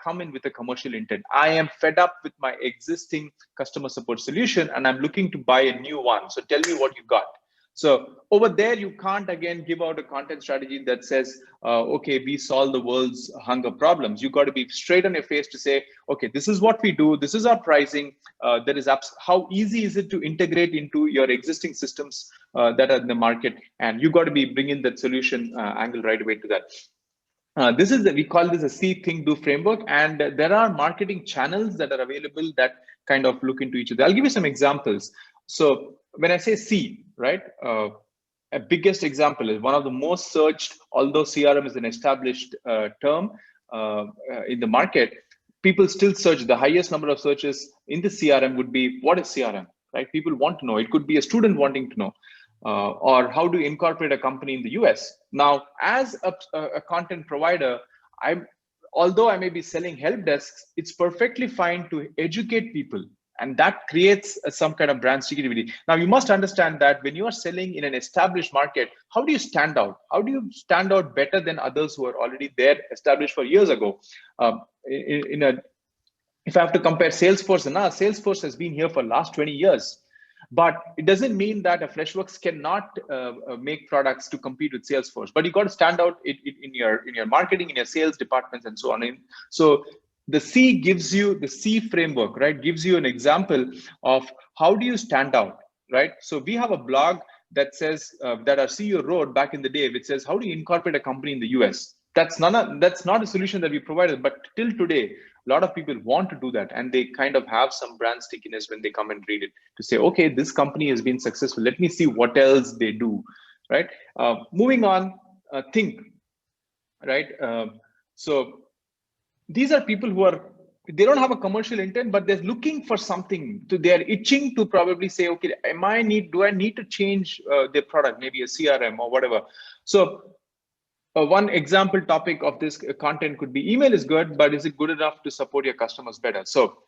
come in with a commercial intent. I am fed up with my existing customer support solution and I'm looking to buy a new one. So tell me what you got. So over there, you can't again give out a content strategy that says, okay, we solve the world's hunger problems. You got to be straight on your face to say, okay, this is what we do. This is our pricing. There is how easy is it to integrate into your existing systems that are in the market? And you got to be bringing that solution angle right away to that. We call this a see, think, do framework. And there are marketing channels that are available that kind of look into each other. I'll give you some examples. So when I say see, right, a biggest example is one of the most searched, although CRM is an established term in the market, people still search. The highest number of searches in the CRM would be, what is CRM, right? People want to know. It could be a student wanting to know. Or how to incorporate a company in the US. Now, as a content provider, although I may be selling help desks, it's perfectly fine to educate people. And that creates some kind of brand security. Now, you must understand that when you are selling in an established market, how do you stand out? How do you stand out better than others who are already there, established for years ago? If I have to compare Salesforce and us, Salesforce has been here for the last 20 years. But it doesn't mean that a Freshworks cannot make products to compete with Salesforce. But you got to stand out in your marketing, in your sales departments, and so on. So the C gives you the C framework, right? Gives you an example of how do you stand out, right? So we have a blog that says that our CEO wrote back in the day, which says how do you incorporate a company in the US? That's not a solution that we provided, but till today, a lot of people want to do that, and they kind of have some brand stickiness when they come and read it to say, okay, this company has been successful. Let me see what else they do, right? Moving on, think, right? So these are people who they don't have a commercial intent, but they're looking for something. They're itching to probably say, okay, do I need to change their product, maybe a CRM or whatever? So one example topic of this content could be email is good, but is it good enough to support your customers better? So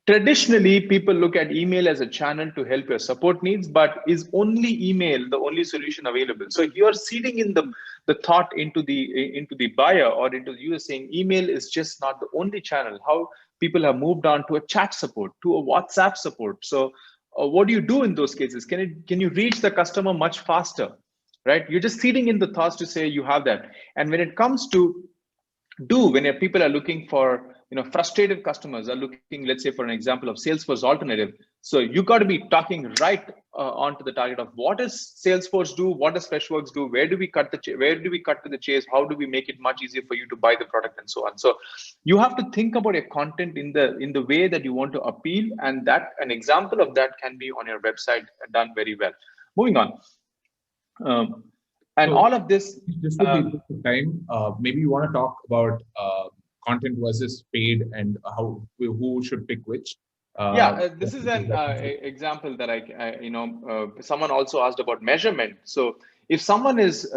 traditionally, people look at email as a channel to help your support needs, but is only email the only solution available? So you're seeding in the thought into the buyer or into the user, saying email is just not the only channel. How people have moved on to a chat support, to a WhatsApp support. So what do you do in those cases? Can you reach the customer much faster? Right? You're just feeding in the thoughts to say you have that. And when it comes to when people are looking for, frustrated customers are looking, let's say for an example of Salesforce alternative. So you got to be talking right onto the target of what does Salesforce do? What does Freshworks do? Where do we cut to the chase? How do we make it much easier for you to buy the product and so on? So you have to think about your content in the way that you want to appeal, and that an example of that can be on your website done very well. Moving on. And so, all of this, just to be time, maybe you want to talk about content versus paid and who should pick which. This is an example that someone also asked about measurement. So if someone is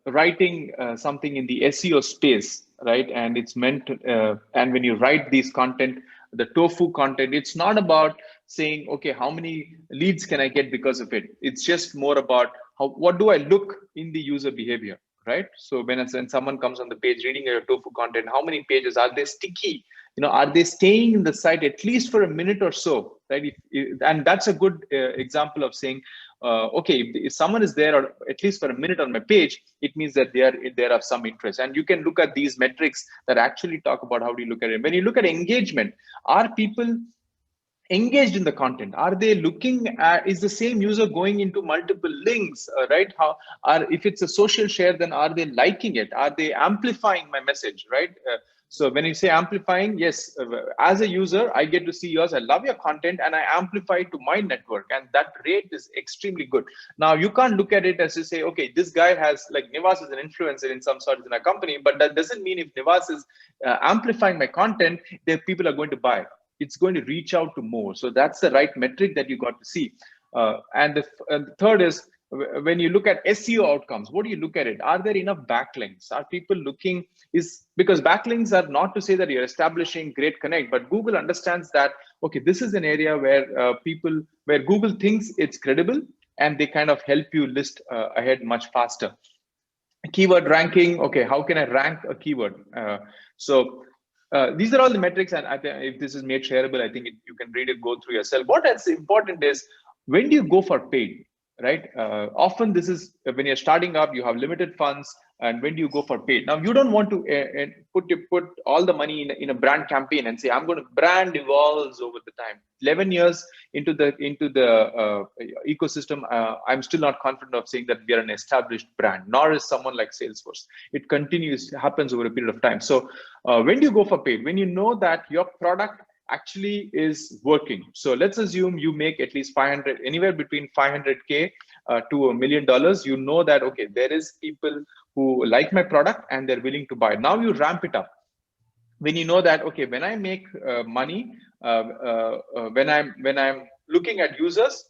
writing something in the SEO space, right, and it's meant to, and when you write these content, the tofu content, it's not about saying, okay, how many leads can I get because of it? It's just more about what do I look in the user behavior, right? So when someone comes on the page reading your tofu content, how many pages are they sticky? Are they staying in the site at least for a minute or so, right? And that's a good example of saying, okay, if someone is there or at least for a minute on my page, it means that they are of some interest. And you can look at these metrics that actually talk about how do you look at it. When you look at engagement, are people engaged in the content? Are they looking at, is the same user going into multiple links, right? If it's a social share, then are they liking it? Are they amplifying my message, right? So when you say amplifying, yes, as a user, I get to see yours. I love your content and I amplify it to my network. And that rate is extremely good. Now, you can't look at it as to say, okay, this guy has, like Nivas is an influencer in some sort in a company, but that doesn't mean if Nivas is amplifying my content, that people are going to buy. It's going to reach out to more. So that's the right metric that you got to see. And the third is, when you look at SEO outcomes, what do you look at it? Are there enough backlinks? Are people looking, because backlinks are not to say that you're establishing great connect, but Google understands that, okay, this is an area where where Google thinks it's credible and they kind of help you list ahead much faster. Keyword ranking, okay, how can I rank a keyword? These are all the metrics, and if this is made shareable, I think you can read it, go through yourself. What is important is, when do you go for paid, right? Often this is when you're starting up, you have limited funds, and when do you go for paid? Now, you don't want to put all the money in a brand campaign and say, I'm going to brand evolves over the time. 11 years into the ecosystem, I'm still not confident of saying that we are an established brand, nor is someone like Salesforce. It continues, happens over a period of time. So when do you go for paid? When you know that your product actually is working. So let's assume you make at least 500, anywhere between 500K to $1 million. You know that, okay, there is people who like my product and they're willing to buy. Now you ramp it up. When you know that, okay, when I make money, when I'm looking at users,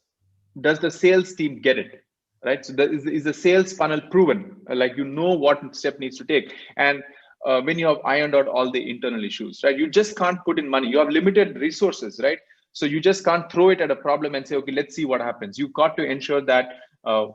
does the sales team get it, right? So is the sales funnel proven? Like, you know what step needs to take. And when you have ironed out all the internal issues, right? You just can't put in money. You have limited resources, right? So you just can't throw it at a problem and say, okay, let's see what happens. You've got to ensure that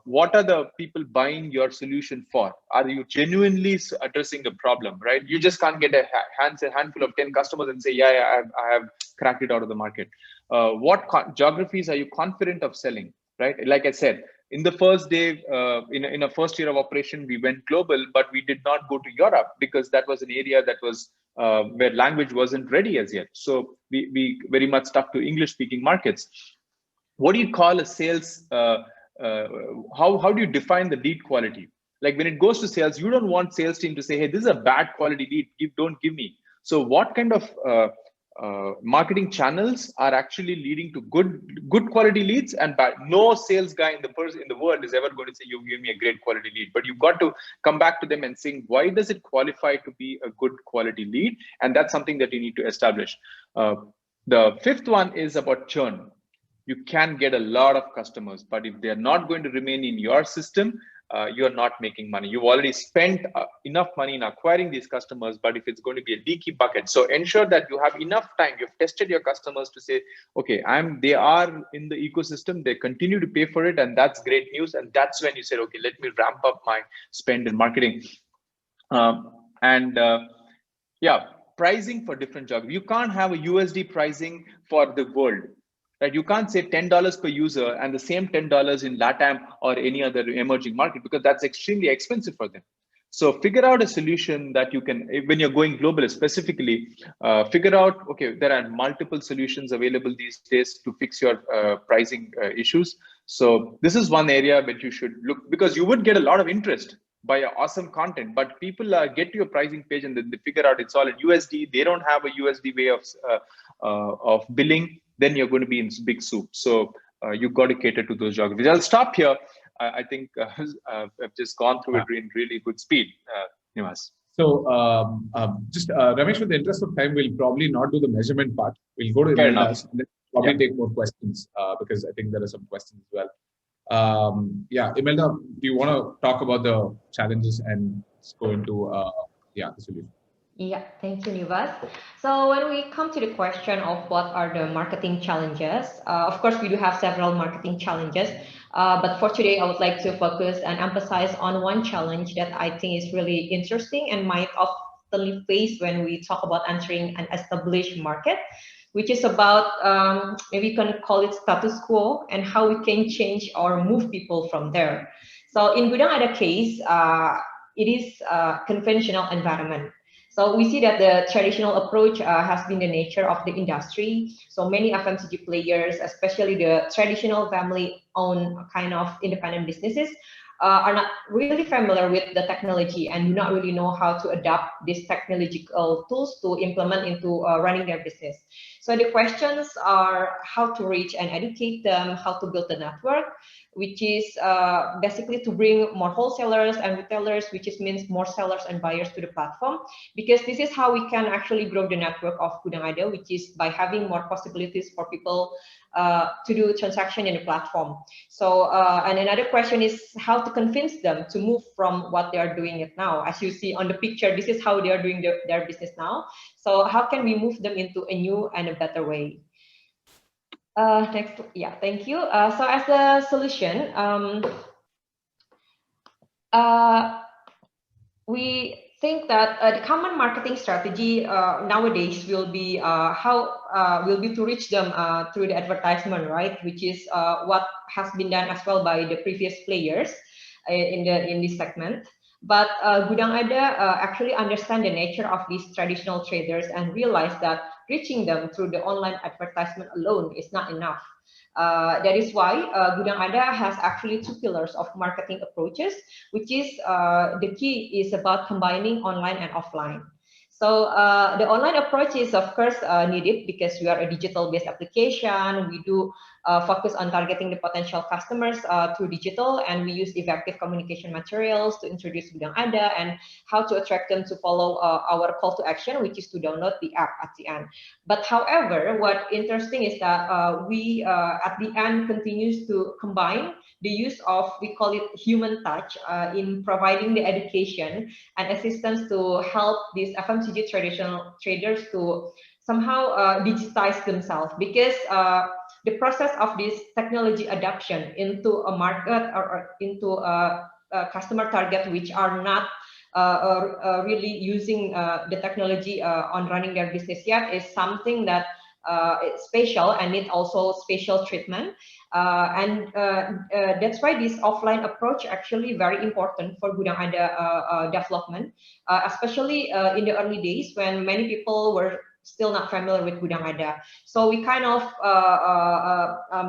what are the people buying your solution for? Are you genuinely addressing a problem, right? You just can't get a handful of 10 customers and say, yeah, I have cracked it out of the market. What geographies are you confident of selling, right? Like I said, in the first day, in a first year of operation, we went global, but we did not go to Europe because that was an area that was where language wasn't ready as yet. So we very much stuck to English-speaking markets. What do you call a sales? How do you define the lead quality? Like, when it goes to sales, you don't want sales team to say, hey, this is a bad quality lead, don't give me. So what kind of marketing channels are actually leading to good quality leads and bad? No sales guy in the world is ever going to say, you give me a great quality lead, but you've got to come back to them and saying, why does it qualify to be a good quality lead? And that's something that you need to establish. The fifth one is about churn. You can get a lot of customers, but if they're not going to remain in your system, you're not making money. You've already spent enough money in acquiring these customers, but if it's going to be a leaky bucket, so ensure that you have enough time. You've tested your customers to say, okay, they are in the ecosystem, they continue to pay for it, and that's great news. And that's when you said, okay, let me ramp up my spend in marketing. Yeah, pricing for different geographies. You can't have a USD pricing for the world. Right? You can't say $10 per user and the same $10 in LATAM or any other emerging market, because that's extremely expensive for them. So figure out a solution that you can, when you're going global specifically, figure out, okay, there are multiple solutions available these days to fix your pricing issues. So this is one area that you should look, because you would get a lot of interest by awesome content, but people get to your pricing page and then they figure out it's all in USD. They don't have a USD way of billing. Then you're going to be in big soup. So you've got to cater to those geographies. I'll stop here. I think I've just gone through it in really good speed. Nivas. So just Ramesh, with the interest of time, we'll probably not do the measurement part. We'll go to Imelda. probably take more questions because I think there are some questions as well. Yeah, Imelda, do you want to talk about the challenges and go into the solution? Yeah, thank you, Nivas. So when we come to the question of what are the marketing challenges, of course, we do have several marketing challenges, but for today, I would like to focus and emphasize on one challenge that I think is really interesting and might often face when we talk about entering an established market, which is about, maybe you can call it status quo and how we can change or move people from there. So in GudangAda case, it is a conventional environment. So we see that the traditional approach has been the nature of the industry. So many FMCG players, especially the traditional family-owned kind of independent businesses, are not really familiar with the technology and do not really know how to adapt these technological tools to implement into running their business. So the questions are how to reach and educate them, how to build the network, which is basically to bring more wholesalers and retailers, which means more sellers and buyers to the platform, because this is how we can actually grow the network of GudangAda, which is by having more possibilities for people to do transaction in the platform. So, and another question is how to convince them to move from what they are doing it now. As you see on the picture, this is how they are doing their business now. So how can we move them into a new and a better way? Next, yeah, thank you. So as a solution, we think that the common marketing strategy nowadays will be to reach them through the advertisement, right? Which is what has been done as well by the previous players in this segment. But GudangAda actually understand the nature of these traditional traders and realize that reaching them through the online advertisement alone is not enough. That is why GudangAda has actually two pillars of marketing approaches, which is the key is about combining online and offline. So the online approach is of course needed because we are a digital-based application. We do focus on targeting the potential customers through digital, and we use effective communication materials to introduce GudangAda and how to attract them to follow our call to action, which is to download the app at the end. But however, what interesting is that we at the end continues to combine the use of, we call it human touch, in providing the education and assistance to help these FMCG traditional traders to somehow digitize themselves, because the process of this technology adoption into a market or into a customer target which are not really using the technology on running their business yet is something that it's special and need also special treatment. That's why this offline approach actually very important for GudangAda development, especially in the early days when many people were still not familiar with GudangAda. So we kind of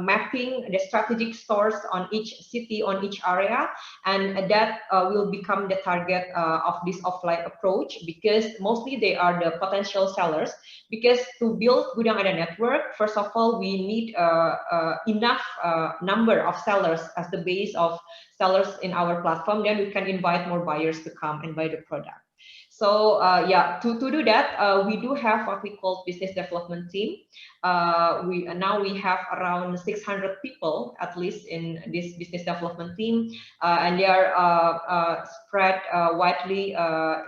mapping the strategic stores on each city, on each area, and that will become the target of this offline approach, because mostly they are the potential sellers. Because to build GudangAda network, first of all, we need enough number of sellers as the base of sellers in our platform. Then we can invite more buyers to come and buy the product. So yeah, to do that, we do have what we call business development team. We have around 600 people at least in this business development team, and they are spread widely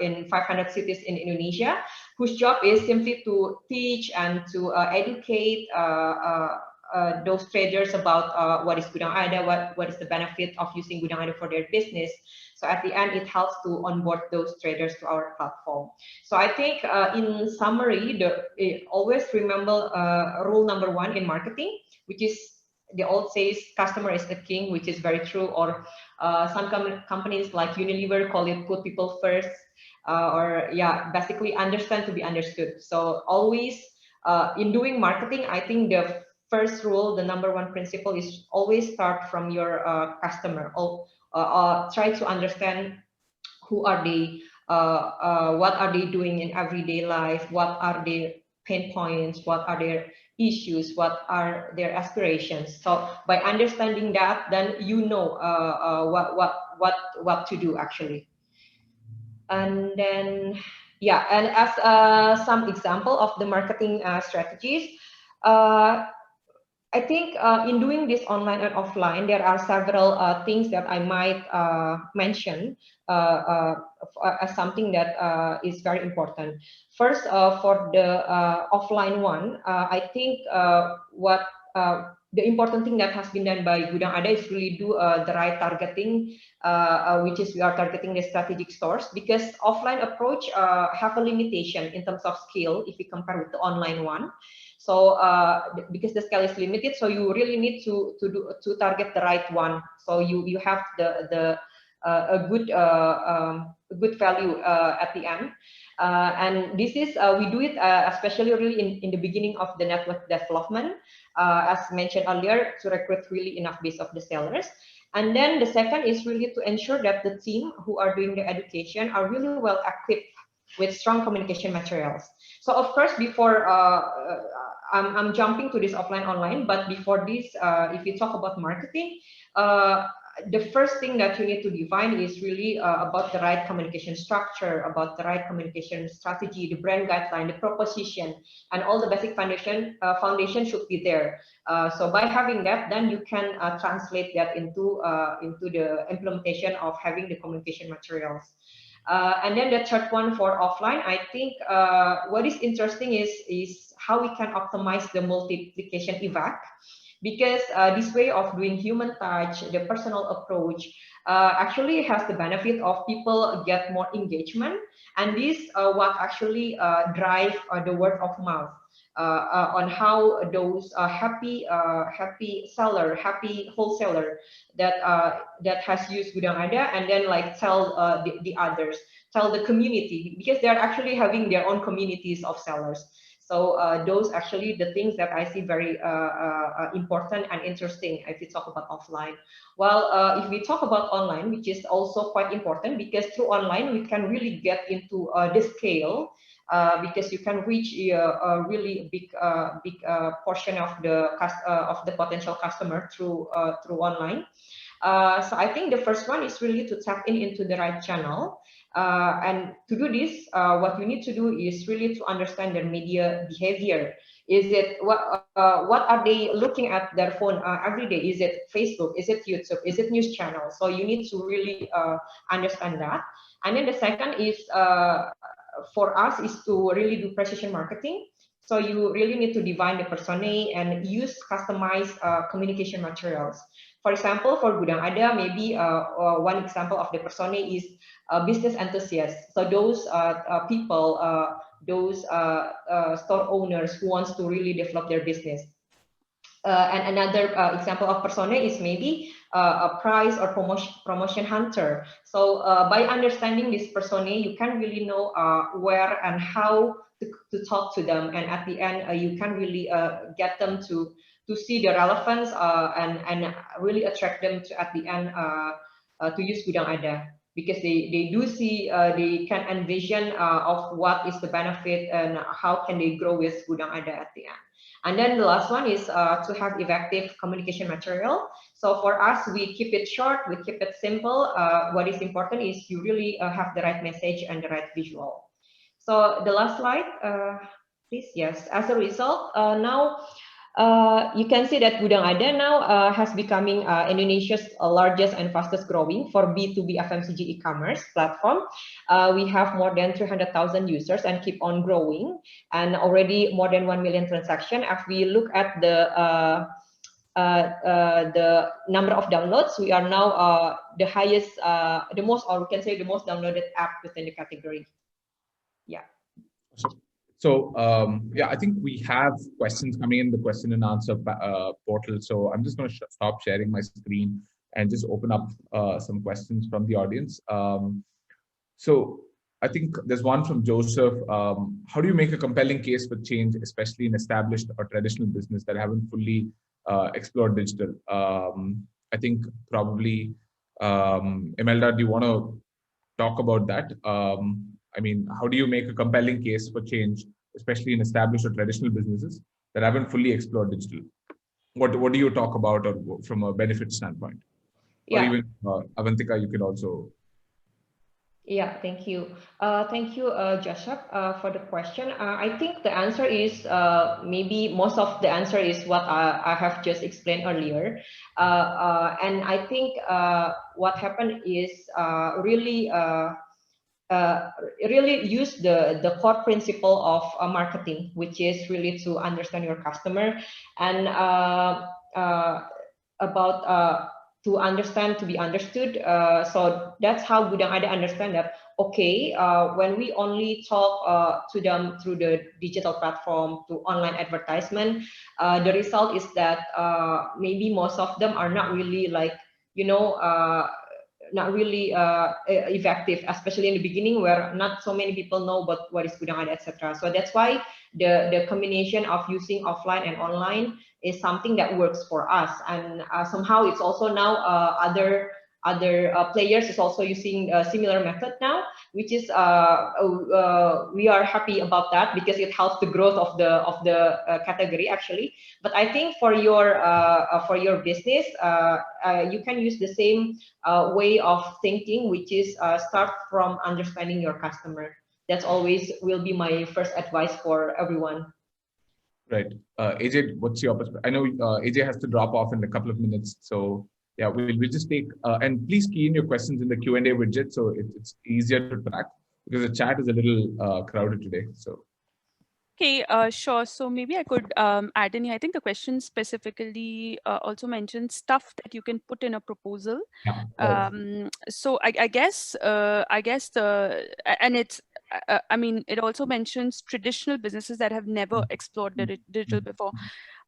in 500 cities in Indonesia, whose job is simply to teach and to educate those traders about what is GudangAda, what is the benefit of using GudangAda for their business. So at the end, it helps to onboard those traders to our platform. So I think in summary, always remember rule number one in marketing, which is the old says customer is the king, which is very true. Or some companies like Unilever call it put people first, or yeah, basically understand to be understood. So always in doing marketing, I think the first rule, the number one principle is always start from your customer. Try to understand who are they, what are they doing in everyday life, what are their pain points, what are their issues, what are their aspirations. So by understanding that, then you know what to do actually. And then yeah, and as some example of the marketing strategies, I think in doing this online and offline, there are several things that I might mention as something that is very important. First, for the offline one, I think what the important thing that has been done by GudangAda is really do the right targeting, which is we are targeting the strategic stores, because offline approach have a limitation in terms of scale if we compare with the online one. So because the scale is limited, so you really need to target the right one. So you have a good value at the end. And this is we do it especially really in the beginning of the network development, as mentioned earlier, to recruit really enough base of the sellers. And then the second is really to ensure that the team who are doing the education are really well equipped with strong communication materials. So of course, before I'm jumping to this offline online, but before this, if you talk about marketing, the first thing that you need to define is really about the right communication structure, about the right communication strategy, the brand guideline, the proposition, and all the basic foundation should be there. So by having that, then you can translate that into the implementation of having the communication materials. And then the third one for offline, I think what is interesting is how we can optimize the multiplication effect, because this way of doing human touch, the personal approach, actually has the benefit of people get more engagement, and this what actually drive the word of mouth on how those happy seller, happy wholesaler that has used GudangAda, and then like tell the others, tell the community, because they are actually having their own communities of sellers. So those actually the things that I see very important and interesting if we talk about offline. Well, if we talk about online, which is also quite important, because through online we can really get into the scale, because you can reach a really big portion of the potential customer through online. So I think the first one is really to tap into the right channel. And to do this, what you need to do is really to understand their media behavior. Is it what are they looking at their phone every day? Is it Facebook? Is it YouTube? Is it news channel? So you need to really understand that. And then the second is for us is to really do precision marketing. So you really need to define the personae and use customized communication materials. For example, for GudangAda, maybe one example of the personae is business enthusiasts. So those people, those store owners who wants to really develop their business. And another example of persona is maybe a price or promotion hunter. So by understanding this persona, you can really know where and how to talk to them, and at the end you can really get them to see the relevance and really attract them to at the end to use GudangAda, because they do see they can envision of what is the benefit and how can they grow with GudangAda at the end. And then the last one is to have effective communication material. So for us, we keep it short, we keep it simple. What is important is you really have the right message and the right visual. So the last slide, please. Yes, as a result, now you can see that GudangAda now has becoming Indonesia's largest and fastest growing for B2B FMCG e-commerce platform. We have more than 300,000 users and keep on growing, and already more than 1 million transactions. If we look at the number of downloads, we are now the highest, the most, or we can say the most downloaded app within the category. Yeah. So yeah, I think we have questions coming in the question and answer portal. So I'm just going to stop sharing my screen and just open up some questions from the audience. So I think there's one from Joseph. How do you make a compelling case for change, especially in established or traditional business that haven't fully explored digital? I think probably, Imelda, do you want to talk about that? I mean, how do you make a compelling case for change, especially in established or traditional businesses that haven't fully explored digital? What do you talk about, or from a benefit standpoint? Yeah. Or even Avantika, you can also. Yeah, thank you. Thank you, Joshua, for the question. I think the answer is maybe most of the answer is what I have just explained earlier. And I think what happened is really use the core principle of marketing, which is really to understand your customer and about to understand, to be understood. So that's how GudangAda understand that, okay, when we only talk to them through the digital platform, to online advertisement, the result is that maybe most of them are not really like, you know, not really effective, especially in the beginning where not so many people know about what is GudangAda, etc. So that's why the combination of using offline and online is something that works for us. And somehow it's also now other players is also using a similar method now, which is we are happy about that because it helps the growth of the category actually. But I think for your business, you can use the same way of thinking, which is start from understanding your customer. That's always will be my first advice for everyone. Right. AJ, what's your perspective? I know AJ has to drop off in a couple of minutes. So yeah, we'll just take, and please key in your questions in the Q&A widget so it's easier to track because the chat is a little crowded today. So. Okay, sure. So maybe I could add in here. I think the question specifically also mentions stuff that you can put in a proposal. Yeah. So I guess and it's I mean, it also mentions traditional businesses that have never explored the digital before.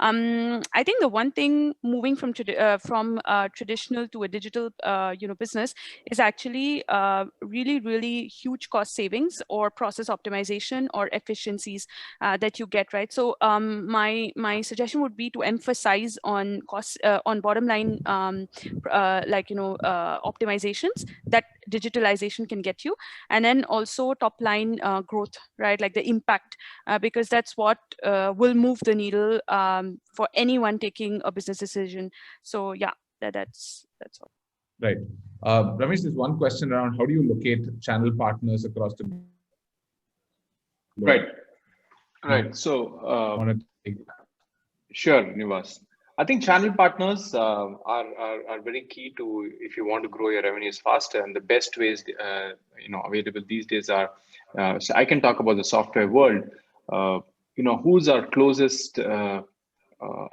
I think the one thing moving from traditional to a digital business is actually really huge cost savings or process optimization or efficiencies that you get, right? So my suggestion would be to emphasize on cost on bottom line optimizations that digitalization can get you, and then also top line growth, right? Like the impact, because that's what will move the needle for anyone taking a business decision. So yeah, that's all. Right. Ramesh, there's one question around how do you locate channel partners across the globe? Right. So sure, Nivas. I think channel partners are very key to if you want to grow your revenues faster. And the best ways available these days are. So I can talk about the software world. Who's our closest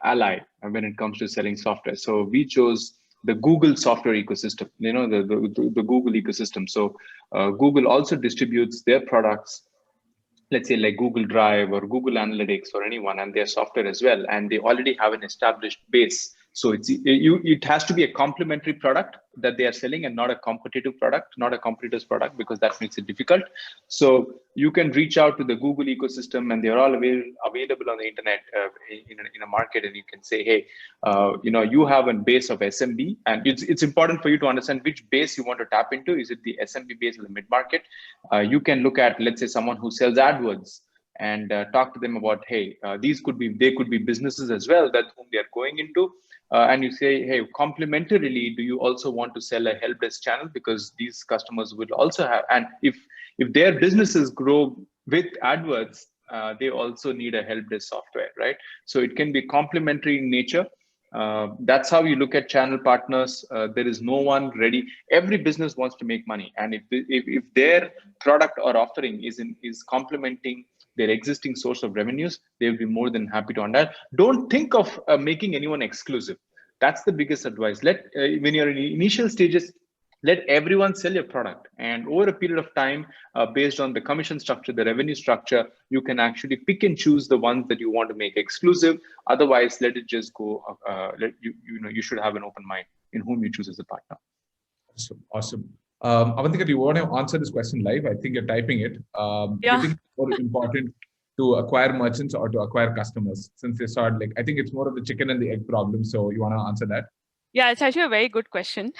ally when it comes to selling software? So we chose the Google software ecosystem. The Google ecosystem. So Google also distributes their products, let's say like Google Drive or Google Analytics or anyone, and their software as well, and they already have an established base. So it has to be a complementary product that they are selling and not a competitive product, not a competitor's product, because that makes it difficult. So you can reach out to the Google ecosystem, and they're all available on the internet in a market, and you can say, hey, you have a base of SMB, and it's important for you to understand which base you want to tap into. Is it the SMB base or the mid market? You can look at, let's say, someone who sells AdWords and talk to them about, hey, they could be businesses as well that whom they are going into. And you say, hey, complementarily, do you also want to sell a help desk channel? Because these customers will also have, and if their businesses grow with AdWords, they also need a help desk software, right? So it can be complementary in nature. That's how you look at channel partners. There is no one ready. Every business wants to make money, and if their product or offering is complementing their existing source of revenues, they will be more than happy to on that. Don't think of making anyone exclusive. That's the biggest advice. When you're in initial stages, let everyone sell your product, and over a period of time, based on the commission structure, the revenue structure, you can pick and choose the ones that you want to make exclusive. Otherwise, let it just go. You should have an open mind in whom you choose as a partner. Awesome. Avantika, do you want to answer this question live? I think you're typing it. Do you think it's more important to acquire merchants or to acquire customers? Since they start, I think it's more of the chicken and the egg problem. So you want to answer that? Yeah, it's actually a very good question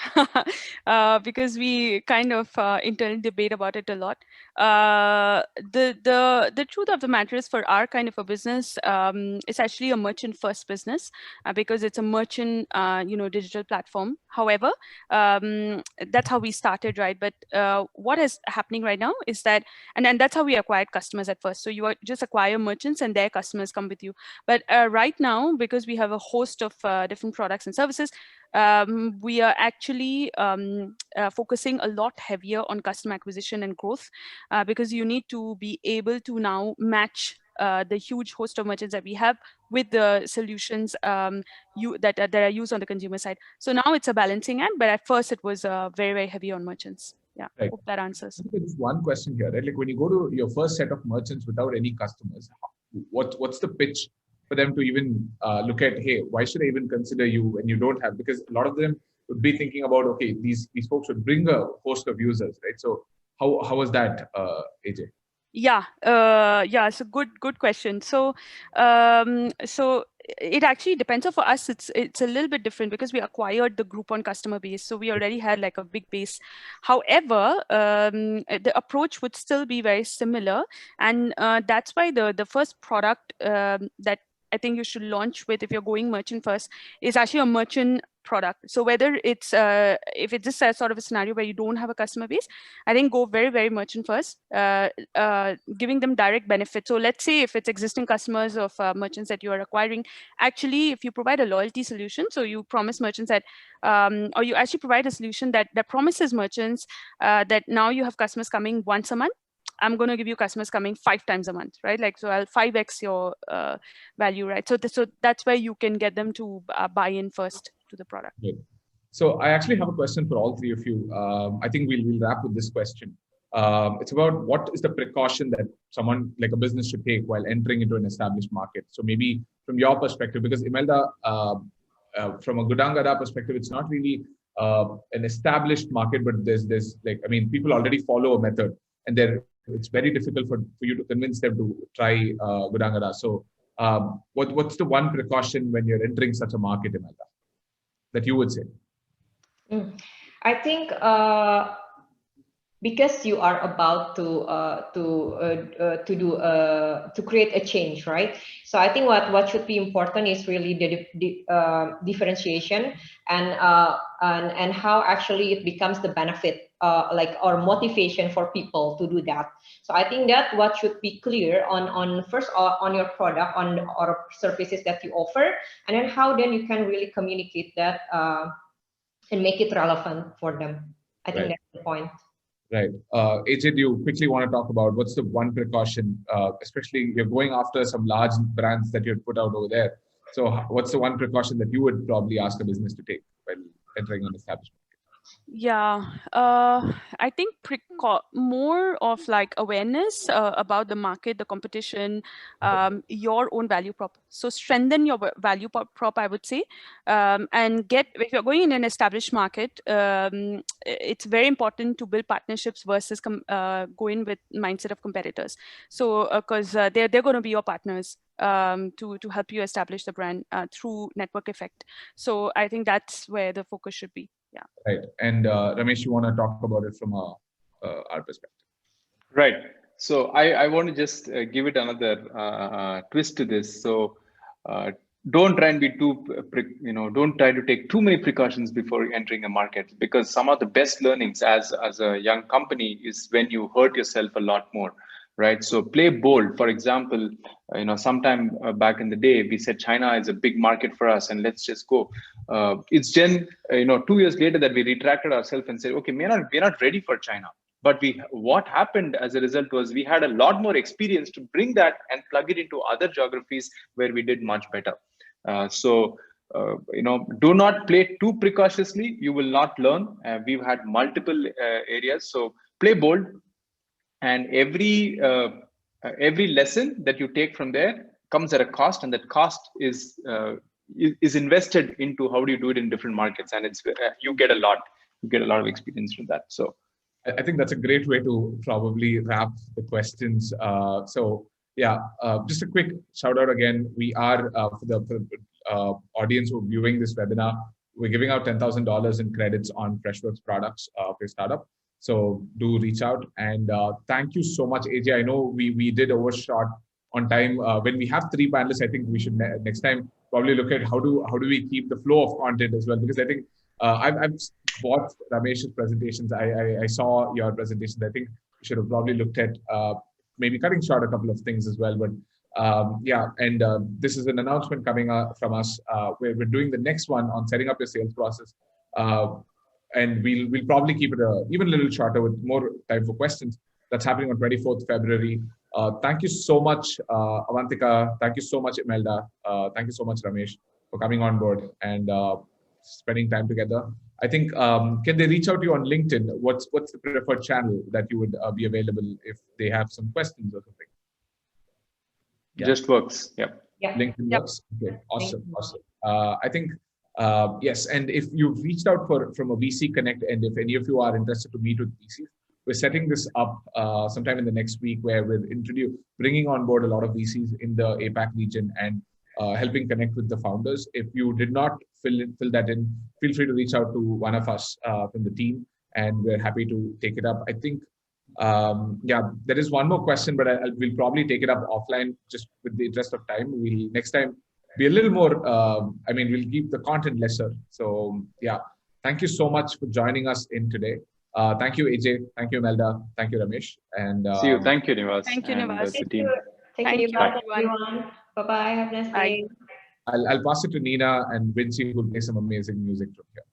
because we kind of internally debate about it a lot. The truth of the matter is, for our kind of a business, it's actually a merchant first business because it's a merchant digital platform. However, that's how we started, right? But what is happening right now is that, and that's how we acquired customers at first. So you just acquire merchants and their customers come with you. But right now, because we have a host of different products and services, we are actually focusing a lot heavier on customer acquisition and growth because you need to be able to now match the huge host of merchants that we have with the solutions that are used on the consumer side. So now it's a balancing act, but at first it was very, very heavy on merchants. Yeah, right. Hope that answers. There's one question here, right? Like when you go to your first set of merchants without any customers, what's the pitch for them to even look at, hey, why should I even consider you when you don't have? Because a lot of them would be thinking about, okay, these folks would bring a host of users, right? So how was that, AJ? Yeah, so good question. So so it actually depends. So for us, it's a little bit different because we acquired the Groupon customer base, so we already had like a big base. However, the approach would still be very similar, and that's why the first product that I think you should launch with, if you're going merchant first, is actually a merchant product. So whether it's if it's just a sort of a scenario where you don't have a customer base, I think go very, very merchant first, giving them direct benefit. So let's say if it's existing customers of merchants that you are acquiring, actually if you provide a loyalty solution, so you promise merchants that or you actually provide a solution that promises merchants that now you have customers coming once a month, I'm going to give you customers coming 5 times a month, right? Like, so I'll 5x your value, right? So that's where you can get them to buy in first to the product. Good. So I actually have a question for all three of you. I think we'll wrap with this question. It's about what is the precaution that someone like a business should take while entering into an established market. So maybe from your perspective, because Imelda, from a GudangAda perspective, it's not really an established market, but there's like, I mean, people already follow a method, and it's very difficult for you to convince them to try GudangAda. So what's the one precaution when you're entering such a market, Imelda, that you would say? I think because you are about to create a change, right? So I think what should be important is really the differentiation and how actually it becomes the benefit, or motivation for people to do that. So I think that what should be clear on first on your product or services that you offer, and then how then you can really communicate that and make it relevant for them. I think that's the point. Right. AJ, do you quickly want to talk about what's the one precaution, especially you're going after some large brands that you had put out over there. So what's the one precaution that you would probably ask a business to take while entering an establishment? Yeah, I think more of like awareness about the market, the competition, your own value prop. So strengthen your value prop, I would say, and if you're going in an established market, it's very important to build partnerships versus go in with mindset of competitors. So because they're going to be your partners to help you establish the brand through network effect. So I think that's where the focus should be. Yeah. Right. And Ramesh, you want to talk about it from our perspective? Right. So I want to just give it another twist to this. So don't try and be don't try to take too many precautions before entering a market, because some of the best learnings as a young company is when you hurt yourself a lot more. Right. So play bold. For example, sometime back in the day, we said China is a big market for us and let's just go. It's 2 years later that we retracted ourselves and said, okay, we're not ready for China. But what happened as a result was we had a lot more experience to bring that and plug it into other geographies where we did much better. Do not play too precautiously. You will not learn. We've had multiple areas. So play bold. And every lesson that you take from there comes at a cost, and that cost is invested into how do you do it in different markets, and you get a lot of experience from that. So I think that's a great way to probably wrap the questions. Just a quick shout out again. We are for the audience who are viewing this webinar, we're giving out $10,000 in credits on Freshworks products for your startup. So do reach out. And thank you so much, AJ. I know we did overshot on time. When we have 3 panelists, I think we should next time probably look at how do we keep the flow of content as well, because I think I've watched Ramesh's presentations. I saw your presentations. I think we should have probably looked at maybe cutting short a couple of things as well. But yeah, and this is an announcement coming from us where we're doing the next one on setting up your sales process. And we'll probably keep it even a little shorter with more time for questions. That's happening on 24th February. Thank you so much, Avantika. Thank you so much, Imelda. Thank you so much, Ramesh, for coming on board and spending time together. I think, can they reach out to you on LinkedIn? What's the preferred channel that you would be available if they have some questions or something? Yeah. Just works. Yep. LinkedIn works. Okay. Awesome. I think, yes. And if you've reached out from a VC Connect, and if any of you are interested to meet with VCs, we're setting this up sometime in the next week, where we're bringing on board a lot of VCs in the APAC region and helping connect with the founders. If you did not fill that in, feel free to reach out to one of us from the team, and we're happy to take it up. I think, yeah, there is one more question, but we'll probably take it up offline just with the interest of time. We'll next time be a little more, I mean, we'll keep the content lesser. So yeah, thank you so much for joining us in today. Thank you, AJ. Thank you, Imelda. Thank you, Ramesh. And see you. Thank you, Nivas. Thank you, Nivas. Thank you, everyone. Bye-bye. Have a nice day. I'll pass it to Nina and Vinci, who'll play some amazing music from here.